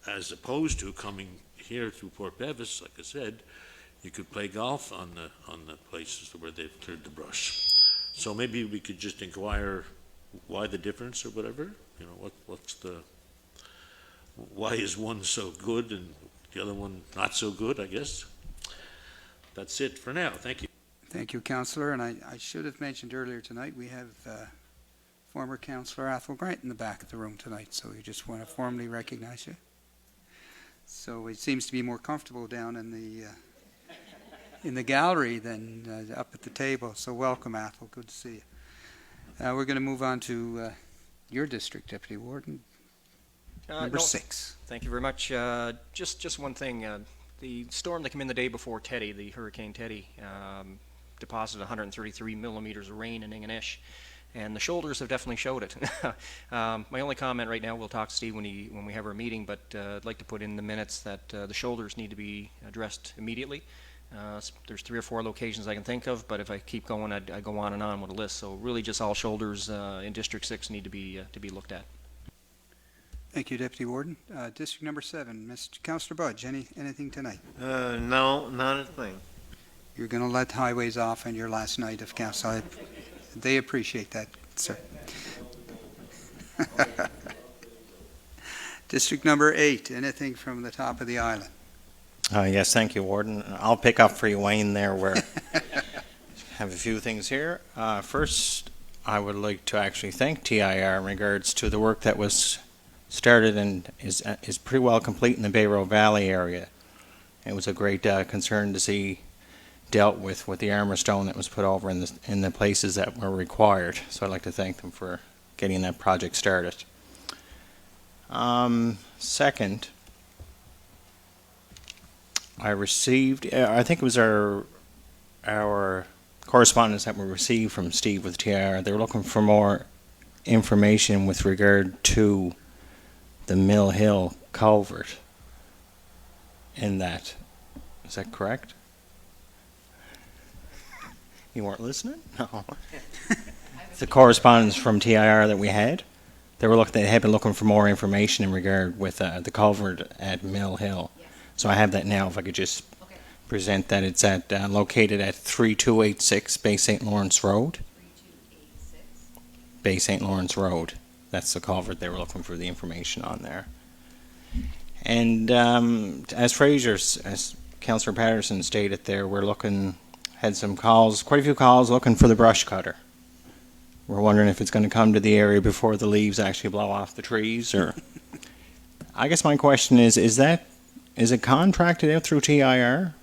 as opposed to coming here through Port Bevis, like I said, you could play golf on the places where they've cleared the brush. So maybe we could just inquire why the difference or whatever. You know, why is one so good and the other one not so good, I guess. That's it for now. Thank you. Thank you, Councillor. And I should have mentioned earlier tonight, we have former Councillor Athol Grant in the back of the room tonight, so we just want to formally recognize you. So it seems to be more comfortable down in the gallery than up at the table. So welcome, Athol. Good to see you. We're going to move on to your district, Deputy Warden. Number 6. Thank you very much. Just one thing. The storm that came in the day before Teddy, the Hurricane Teddy, deposited 133 millimeters of rain in Ingonish, and the shoulders have definitely showed it. My only comment right now, we'll talk to Steve when we have our meeting, but I'd like to put in the minutes that the shoulders need to be addressed immediately. There's 3 or 4 locations I can think of, but if I keep going, I go on and on with a list. So really, just all shoulders in District 6 need to be looked at. Thank you, Deputy Warden. District number 7, Mr. Councillor Budge, anything tonight? No, not a thing. You're going to let highways off on your last night of council. They appreciate that, sir. District number 8, anything from the top of the island? Yes, thank you, Warden. I'll pick up for you, Wayne, there where have a few things here. First, I would like to actually thank TIR in regards to the work that was started and is pretty well complete in the Bay Road Valley area. It was a great concern to see dealt with the armor stone that was put over in the places that were required. So I'd like to thank them for getting that project started. Second, I received, I think it was our correspondence that we received from Steve with TIR. They were looking for more information with regard to the Mill Hill culvert in that. Is that correct? You weren't listening? No. The correspondence from TIR that we had, they had been looking for more information in regard with the culvert at Mill Hill. Yes. So I have that now. If I could just present that, it's located at 3286 Bay St. Lawrence Road. 3286. Bay St. Lawrence Road. That's the culvert they were looking for the information on there. And as Councillor Patterson stated there, had some calls, quite a few calls looking for the brush cutter. We're wondering if it's going to come to the area before the leaves actually blow off the trees, or I guess my question is it contracted out through TIR,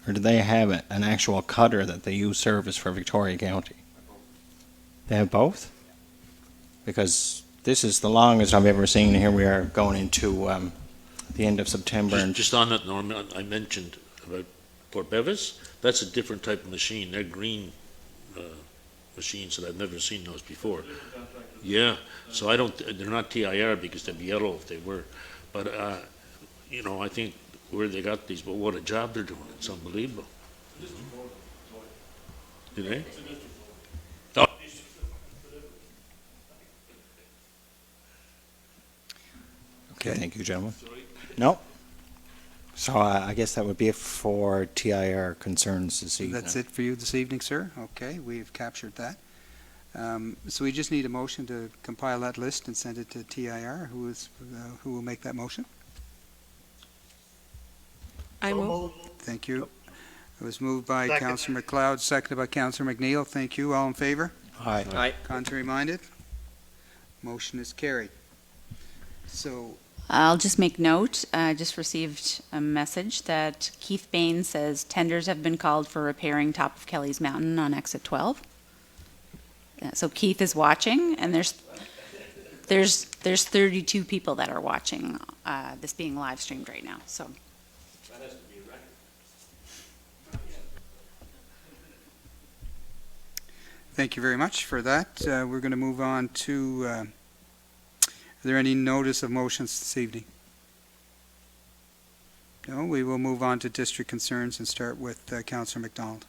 or do they have an actual cutter that they use service for Victoria County? They have both? Because this is the longest I've ever seen. Here we are going into the end of September. Just on that, Norm, I mentioned about Port Bevis. That's a different type of machine. They're green machines that I've never seen those before. Yeah, so they're not TIR because they'd be yellow if they were. But, I think where they got these, but what a job they're doing. It's unbelievable. Do they? Oh. Okay, thank you, gentlemen. No. So I guess that would be it for TIR concerns this evening. That's it for you this evening, sir? Okay, we've captured that. So we just need a motion to compile that list and send it to TIR. Who will make that motion? I move. Thank you. It was moved by Councillor MacLeod, seconded by Councillor McNeil. Thank you. All in favor? Aye. Aye. Contrary minded? Motion is carried. So I'll just make note, I just received a message that Keith Bain says tenders have been called for repairing top of Kelly's Mountain on exit 12. So Keith is watching, and there's 32 people that are watching this being live streamed right now. So. That has to be a record. Thank you very much for that. We're going to move on to, are there any notice of motions this evening? No, we will move on to district concerns and start with Councillor McDonald.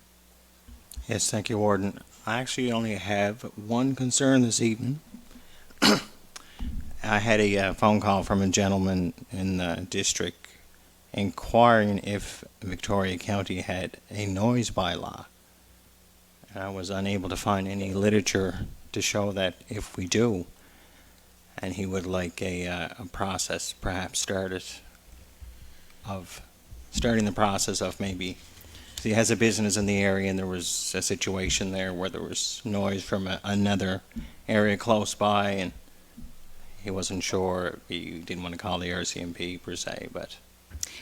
Yes, thank you, Warden. I actually only have one concern this evening. I had a phone call from a gentleman in the district inquiring if Victoria County had a noise bylaw. And I was unable to find any literature to show that if we do, and he would like a process perhaps starting the process of maybe, if he has a business in the area and there was a situation there where there was noise from another area close by, and he wasn't sure, he didn't want to call the RCMP per se, but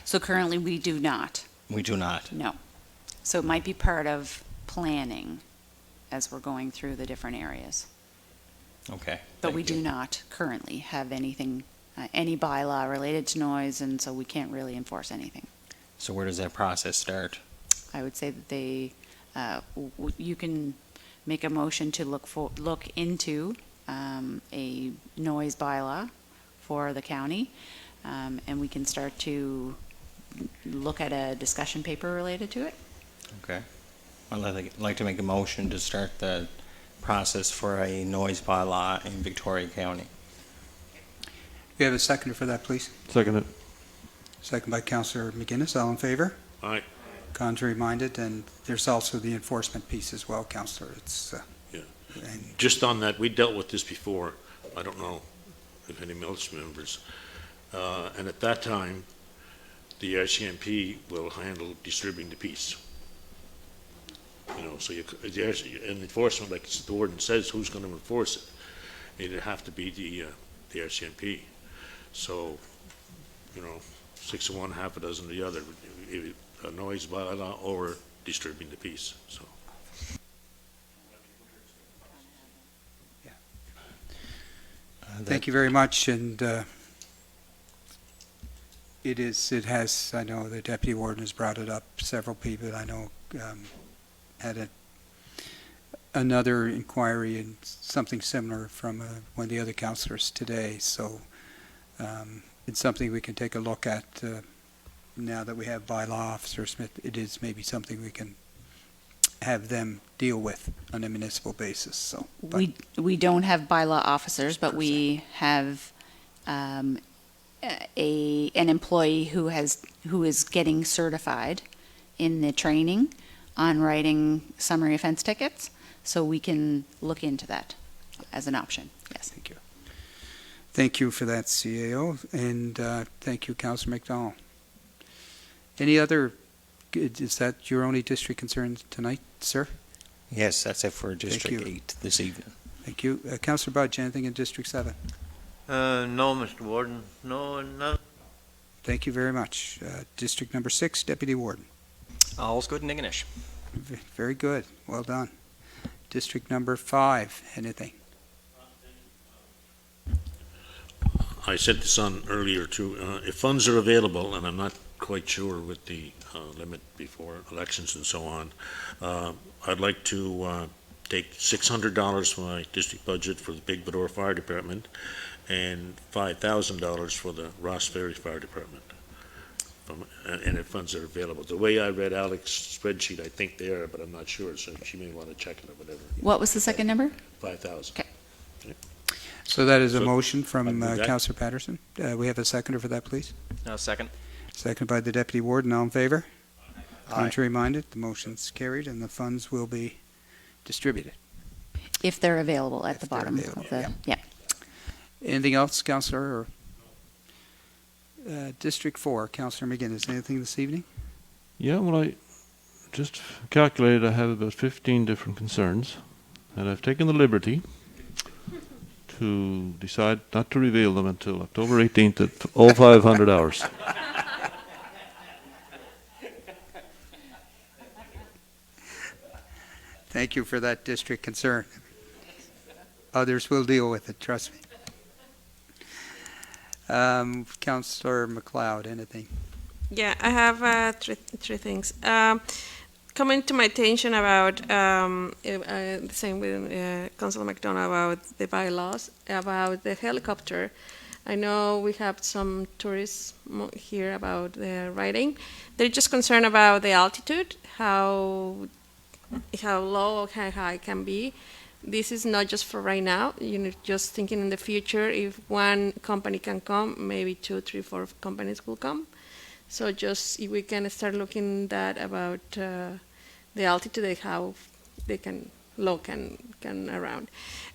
So currently, we do not. we do not. No. So it might be part of planning as we're going through the different areas. Okay. But we thank you. do not currently have anything, any bylaw related to noise, and so we can't really enforce anything. So where does that process start? I would say that you can make a motion to look into a noise bylaw for the county, and we can start to look at a discussion paper related to it. Okay. I'd like to make a motion to start the process for a noise bylaw in Victoria County. You have a seconder for that, please? Second it. Second by Councillor McGuinness. All in favor? Aye. Contrary minded, and there's also the enforcement piece as well, Councillor. It's Yeah. and Just on that, we dealt with this before. I don't know if any else members. And at that time, the RCMP will handle distributing the piece. You know, so and enforcement, like the ordinance says, who's going to enforce it? It'd have to be the RCMP. So, you know, 6 of one, half a dozen of the other. A noise bylaw or distributing the piece. So. thank you very much, and it has, I know the deputy warden has brought it up, several people I know had another inquiry and something similar from one of the other councillors today, so it's something we can take a look at now that we have bylaw officers. It is maybe something we can have them deal with on a municipal basis, so. but- We don't have bylaw officers, but we have an employee who is getting certified in the training on writing summary offense tickets, so we can look into that as an option. Yes. Thank you. Thank you for that, CAO, and thank you, Councillor McDonald. Any other, is that your only district concern tonight, sir? Yes, that's it for you. District 8 this evening. Thank you. Councillor Budge, anything in District 7? No, Mr. Warden, no. Thank you very much. District number 6, Deputy Warden. All's good in Ingonish. Very good. Well done. District number 5, anything? I said this on earlier too. If funds are available, and I'm not quite sure with the limit before elections and so on, I'd like to take $600 from my district budget for the Big Bador Fire Department and $5,000 for the Ross Ferry Fire Department. And if funds are available. The way I read Alex's spreadsheet, I think they are, but I'm not sure, so she may want to check it or whatever. What was the second number? 5,000. Okay. So that is a So, motion from I'll do that. Councillor Patterson. We have a seconder for that, please. Second. Second by the Deputy Warden. All in favor? Contrary minded, the motion's carried and the funds will be distributed. If they're available at If the they're bottom available, of the, yeah. yeah. Anything else, Councillor? Or District 4, Councillor McGuinness, anything this evening? Yeah, well, I just calculated I have about 15 different concerns, and I've taken the liberty to decide not to reveal them until October 18th at all 500 hours. Thank you for that district concern. Others will deal with it, trust me. Councillor McLeod, anything? Yeah, I have three things. Coming to my attention about the same with Councillor McDonald about the bylaws about the helicopter. I know we have some tourists here about the riding. They're just concerned about the altitude, how low or how high it can be. This is not just for right now. Just thinking in the future, if one company can come, maybe 2, 3, 4 companies will come. So just if we can start looking that about the altitude, how they can look and can around.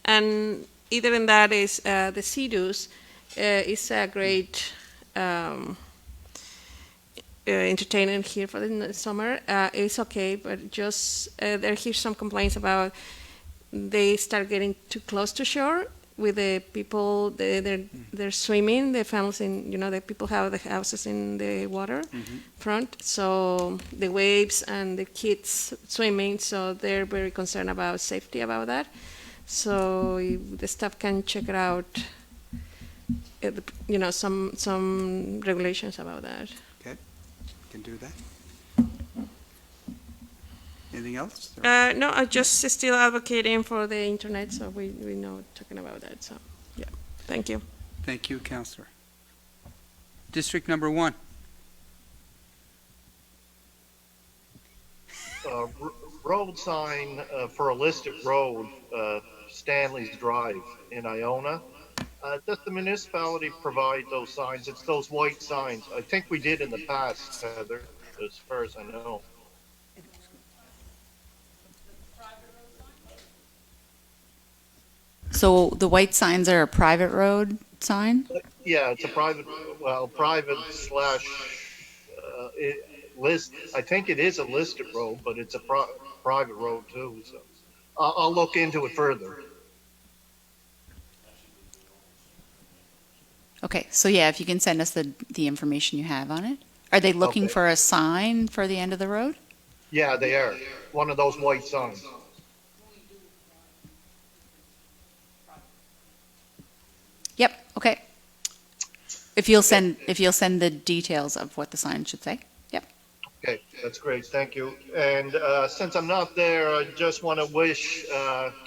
And either in that is the Sea-Doos is a great entertainment here for the summer. It's okay, but just there here's some complaints about they start getting too close to shore with the people. They're swimming. The families in the people have the houses in the water front, so the waves and the kids swimming. So they're very concerned about safety about that. So if the staff can check it out. Some regulations about that. Okay, can do that. Anything else? No, I just still advocating for the internet, so we know talking about that. So, yeah, thank you. Thank you, Councillor. District number 1. Road sign for a listed road, Stanley's Drive in Iona. Does the municipality provide those signs? It's those white signs. I think we did in the past, Heather, as far as I know. So the white signs are a private road sign? Yeah, it's a private slash list. I think it is a listed road, but it's a private road too. So I'll look into it further. Okay, so yeah, if you can send us the information you have on it. Are they looking for a sign for the end of the road? Yeah, they are. One of those white signs. Yep, okay. If you'll send the details of what the sign should say. Yep. Okay, that's great. Thank you. And since I'm not there, I just want to wish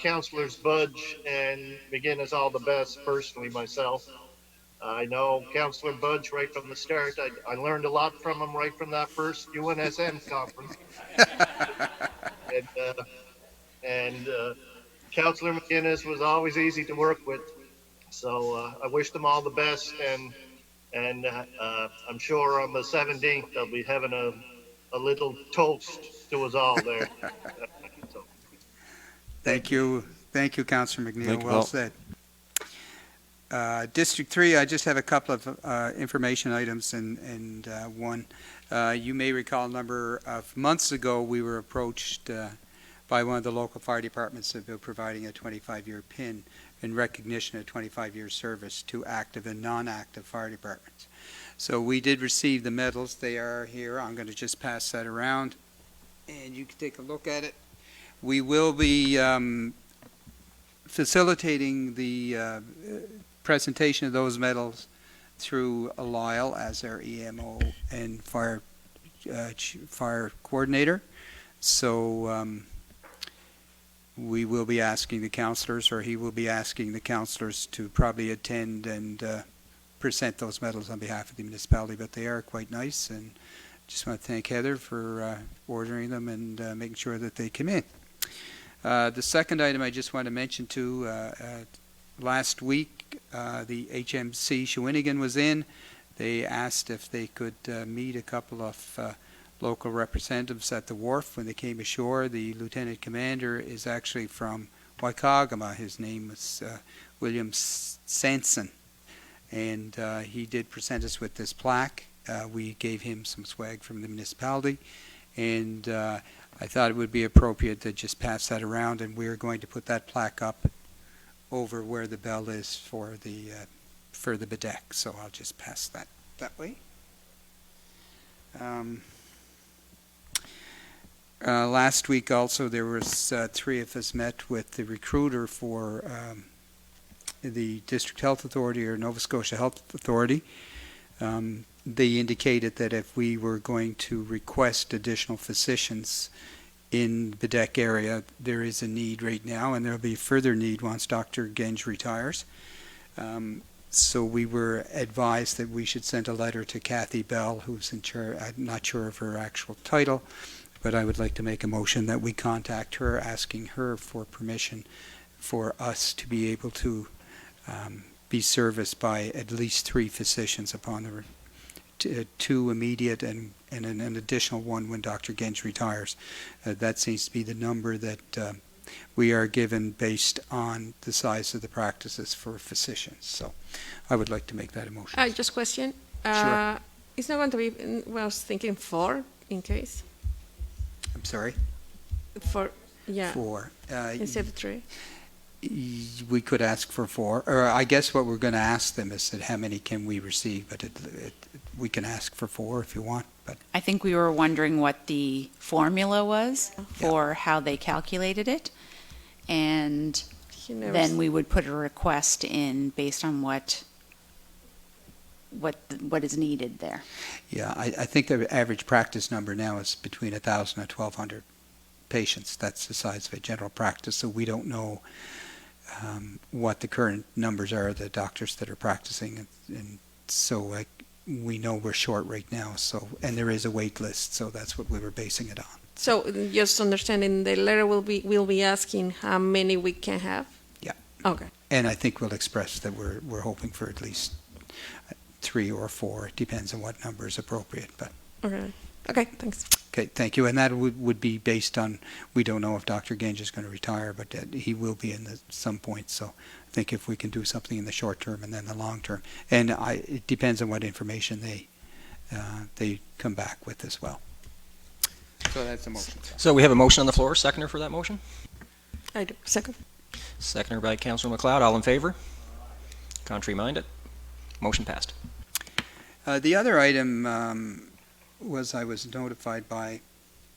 Councillors Budge and McGinnis all the best personally myself. I know Councillor Budge right from the start. I learned a lot from him right from that first UNSM conference. and Councillor McGinnis was always easy to work with. So I wish them all the best, and I'm sure on the 17th they'll be having a little toast to us all there. So, Thank you, Councillor McNeil. Thank you, Well Paul. said. District 3, I just have a couple of information items and one. You may recall a number of months ago we were approached by one of the local fire departments about providing a 25-year PIN in recognition of 25 years service to active and non-active fire departments. So we did receive the medals. They are here. I'm going to just pass that around and you can take a look at it. We will be facilitating the presentation of those medals through Lyle as our EMO and fire coordinator. So we will be asking the councillors, or he will be asking the councillors to probably attend and present those medals on behalf of the municipality, but they are quite nice, and just want to thank Heather for ordering them and making sure that they come in. The second item I just want to mention too, last week the HMC Shawinigan was in. They asked if they could meet a couple of local representatives at the wharf when they came ashore. The lieutenant commander is actually from Waikagama. His name was William Sanson, and he did present us with this plaque. We gave him some swag from the municipality, and I thought it would be appropriate to just pass that around, and we're going to put that plaque up over where the bell is for the Bedeck. So I'll just pass that way. Last week also there was 3 of us met with the recruiter for the District Health Authority or Nova Scotia Health Authority. They indicated that if we were going to request additional physicians in the Bedeck area, there is a need right now, and there will be further need once Dr. Genge retires. So we were advised that we should send a letter to Kathy Bell, who's in charge. I'm not sure of her actual title, but I would like to make a motion that we contact her, asking her for permission for us to be able to be serviced by at least 3 physicians upon the two immediate and an additional one when Dr. Genge retires. That seems to be the number that we are given based on the size of the practices for physicians. So I would like to make that a motion. Just question. Sure. It's not going to be, well, I was thinking 4 in case. I'm sorry? 4, yeah. 4. Instead of 3. We could ask for 4, or I guess what we're going to ask them is that how many can we receive, but we can ask for 4 if you want. But I think we were wondering what the formula was for how they calculated it, and then we would put a request in based on what is needed there. yeah, I think the average practice number now is between 1,000 and 1,200 patients. That's the size of a general practice, so we don't know what the current numbers are of the doctors that are practicing, and so we know we're short right now. So, and there is a wait list, so that's what we were basing it on. So just understanding, the letter will be asking how many we can have? Yeah. Okay. And I think we'll express that we're hoping for at least 3 or 4. It depends on what number is appropriate. But Okay, thanks. okay, thank you. And that would be based on, we don't know if Dr. Genge is going to retire, but he will be in some point. So I think if we can do something in the short term and then the long term, and it depends on what information they come back with as well. So that's a motion. So we have a motion on the floor. Seconder for that motion? I do. Second. Seconder by Councillor MacLeod. All in favor? Contrary minded? Motion passed. The other item was I was notified by,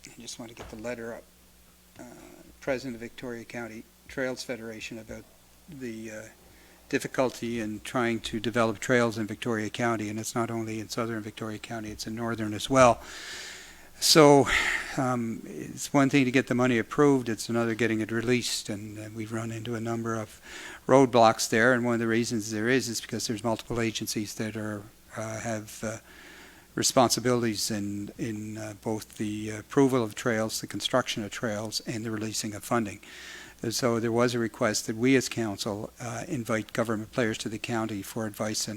I just want to get the letter up, President of Victoria County Trails Federation about the difficulty in trying to develop trails in Victoria County, and it's not only in southern Victoria County, it's in northern as well. So it's one thing to get the money approved, it's another getting it released, and we've run into a number of roadblocks there, and one of the reasons there is because there's multiple agencies that have responsibilities in both the approval of trails, the construction of trails, and the releasing of funding. And so there was a request that we as council invite government players to the county for advice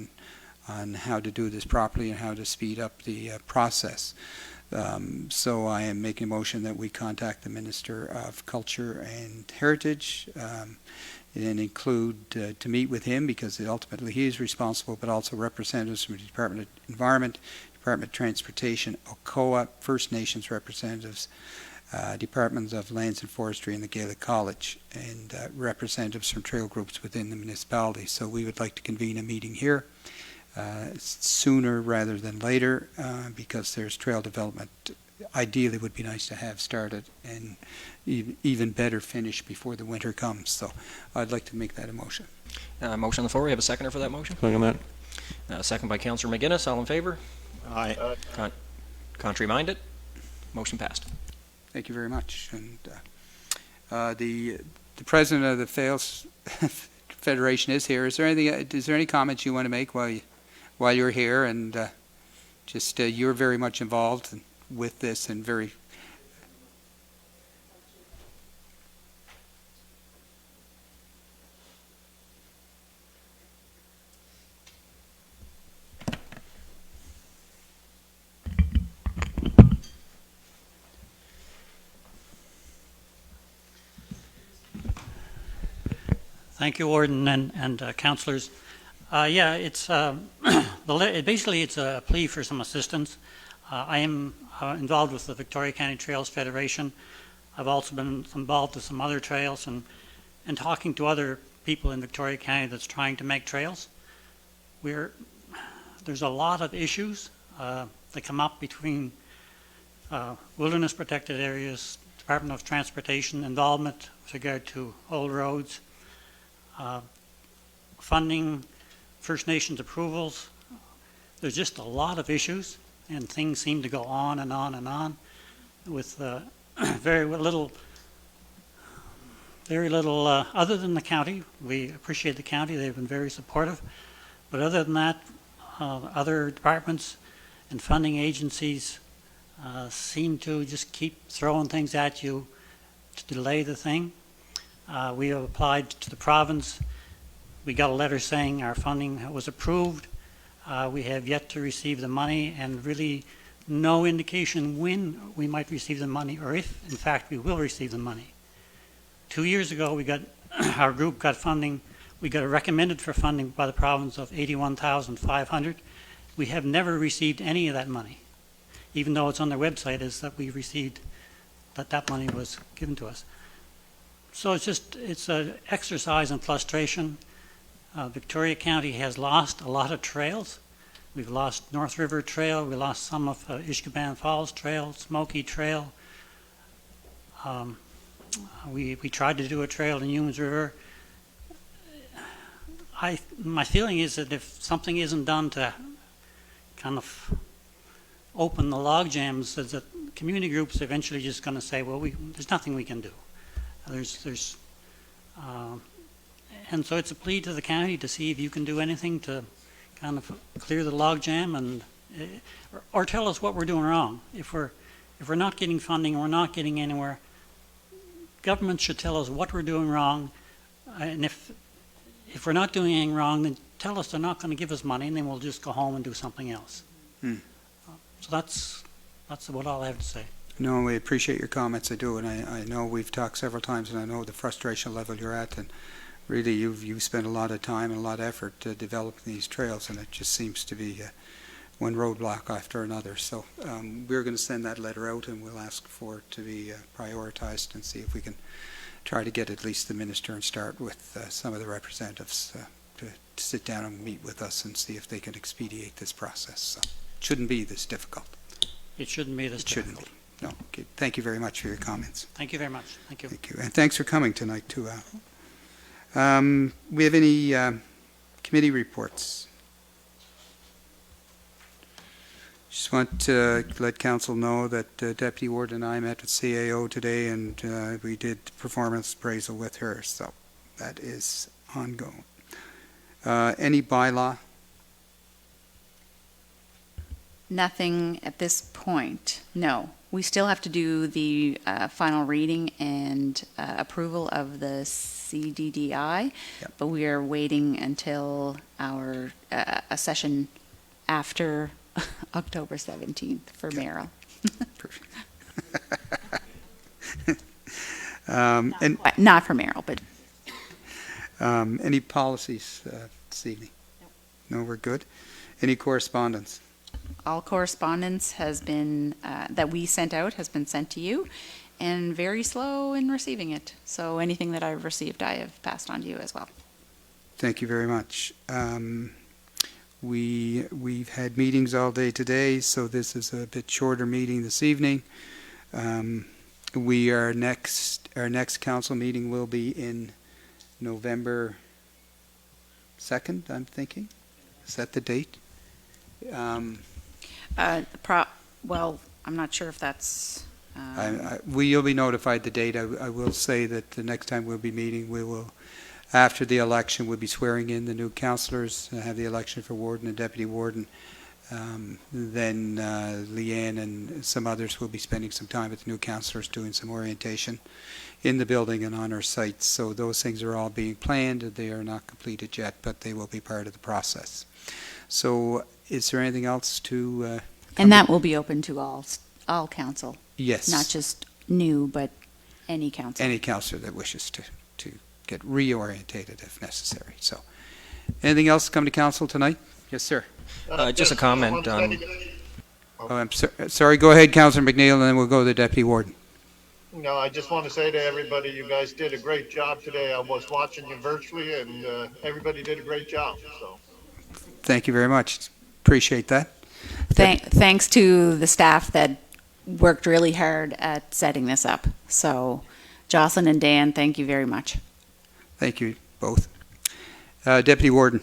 on how to do this properly and how to speed up the process. So I am making a motion that we contact the Minister of Culture and Heritage and include to meet with him, because ultimately he is responsible, but also representatives from the Department of Environment, Department of Transportation, OCOA, First Nations representatives, Departments of Lands and Forestry and the Gaelic College, and representatives from trail groups within the municipality. So we would like to convene a meeting here sooner rather than later, because there's trail development. Ideally, would be nice to have started and even better finished before the winter comes. So I'd like to make that a motion. Motion on the floor. We have a seconder for that motion. Second that. Second by Councillor McGuinness. All in favor? Aye. Contrary minded? Motion passed. Thank you very much. And the president of the Fails Federation is here. Is there any comments you want to make while you're here? And just you're very much involved with this and very. Thank you, Warden and councillors. Yeah, it's basically it's a plea for some assistance. I am involved with the Victoria County Trails Federation. I've also been involved with some other trails and talking to other people in Victoria County that's trying to make trails. There's a lot of issues that come up between wilderness protected areas, Department of Transportation involvement with regard to old roads, funding, First Nations approvals. There's just a lot of issues, and things seem to go on and on and on with very little other than the county. We appreciate the county. They've been very supportive. But other than that, other departments and funding agencies seem to just keep throwing things at you to delay the thing. We have applied to the province. We got a letter saying our funding was approved. We have yet to receive the money, and really no indication when we might receive the money, or if, in fact, we will receive the money. 2 years ago, our group got funding. We got recommended for funding by the province of $81,500. We have never received any of that money, even though it's on their website is that we received that money was given to us. So it's an exercise in frustration. Victoria County has lost a lot of trails. We've lost North River Trail. We lost some of Ishkaban Falls Trail, Smoky Trail. We tried to do a trail in Humans River. My feeling is that if something isn't done to kind of open the log jams, that the community groups are eventually just going to say, well, there's nothing we can do. And so it's a plea to the county to see if you can do anything to kind of clear the log jam, and or tell us what we're doing wrong. If we're not getting funding, we're not getting anywhere. Government should tell us what we're doing wrong, and if we're not doing anything wrong, then tell us they're not going to give us money, and then we'll just go home and do something else. So that's what all I have to say. No, we appreciate your comments. I do, and I know we've talked several times, and I know the frustration level you're at, and really you've spent a lot of time and a lot of effort to develop these trails, and it just seems to be one roadblock after another. So we're going to send that letter out, and we'll ask for it to be prioritized and see if we can try to get at least the minister and start with some of the representatives to sit down and meet with us and see if they can expedite this process. So it shouldn't be this difficult. It shouldn't be this difficult. Shouldn't be. No. Okay. Thank you very much for your comments. Thank you very much. Thank you. Thank you. And thanks for coming tonight, too, Al. We have any committee reports? Just want to let council know that Deputy Warden and I met with CAO today, and we did performance appraisal with her, so that is ongoing. Any bylaw? Nothing at this point, no. We still have to do the final reading and approval of the CDDI, but we are waiting until our a session after October 17th for Merrill. Not for Merrill, but... any policies this evening? No, we're good. Any correspondence? All correspondence has been, that we sent out has been sent to you, and very slow in receiving it. So anything that I've received, I have passed on to you as well. Thank you very much. We've had meetings all day today, so this is a bit shorter meeting this evening. Our next council meeting will be in November 2nd, I'm thinking. Is that the date? Well, I'm not sure if that's... You'll be notified the date. I will say that the next time we'll be meeting, we will, after the election, we'll be swearing in the new councillors, have the election for warden and deputy warden. Then Leanne and some others will be spending some time with the new councillors doing some orientation in the building and on our sites. So those things are all being planned. They are not completed yet, but they will be part of the process. So is there anything else to... and that will be open to all council? Yes. Not just new, but any council? Any councillor that wishes to get reorientated if necessary. So anything else come to council tonight? Yes, sir. Just a comment on... Oh, I'm sorry. Go ahead, Councillor McNeil, and then we'll go to the deputy warden. No, I just want to say to everybody, you guys did a great job today. I was watching you virtually, and everybody did a great job. So, thank you very much. Appreciate that. Thanks to the staff that worked really hard at setting this up. So, Jocelyn and Dan, thank you very much. Thank you both. Deputy Warden.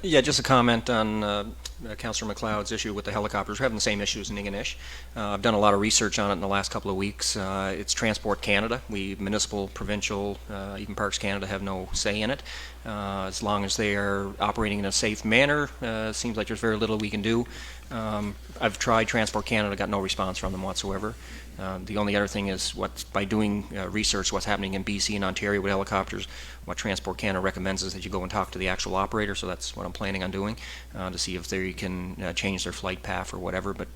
Yeah, just a comment on Councillor McLeod's issue with the helicopters. We're having the same issues in Ingonish. I've done a lot of research on it in the last couple of weeks. It's Transport Canada. We, municipal, provincial, even Parks Canada have no say in it. As long as they are operating in a safe manner, seems like there's very little we can do. I've tried Transport Canada, got no response from them whatsoever. The only other thing is by doing research, what's happening in BC and Ontario with helicopters, what Transport Canada recommends is that you go and talk to the actual operator, so that's what I'm planning on doing, to see if they can change their flight path or whatever, but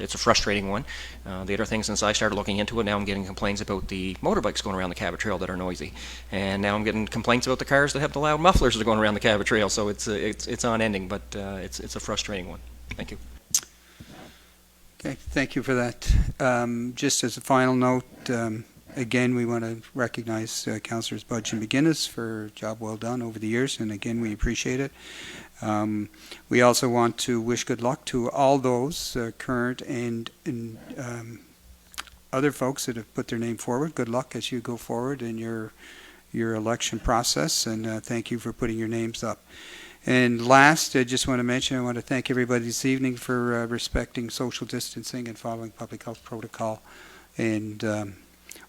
it's a frustrating one. The other thing, since I started looking into it, now I'm getting complaints about the motorbikes going around the Cabot Trail that are noisy, and now I'm getting complaints about the cars that have the loud mufflers that are going around the Cabot Trail, so it's unending, but it's a frustrating one. Thank you. Okay, thank you for that. Just as a final note, again, we want to recognize Councillors Budge and McGuinness for a job well done over the years, and again, we appreciate it. We also want to wish good luck to all those current and other folks that have put their name forward. Good luck as you go forward in your election process, and thank you for putting your names up. And last, I just want to mention, I want to thank everybody this evening for respecting social distancing and following public health protocol. And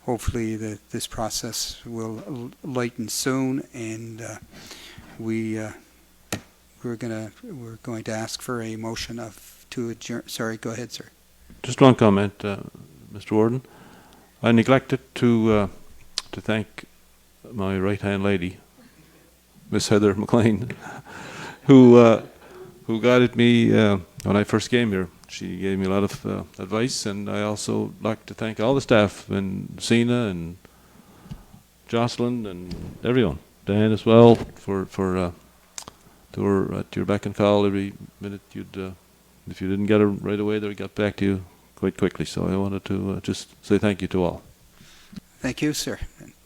hopefully this process will lighten soon. And we're going to ask for a motion to adjourn. Sorry, go ahead, sir. Just one comment, Mr. Warden. I neglected to thank my right-hand lady, Miss Heather McLean, who guided me when I first came here. She gave me a lot of advice, and I also like to thank all the staff, and Sina and Jocelyn and everyone, Dan as well, for they were at your beck and call every minute. If you didn't get her right away, they got back to you quite quickly. So I wanted to just say thank you to all. Thank you, sir,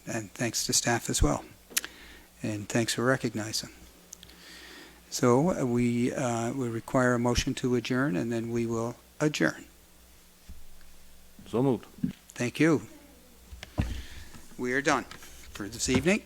and thanks to staff as well. And thanks for recognizing. So we require a motion to adjourn, and then we will adjourn. So moved. Thank you. We are done for this evening.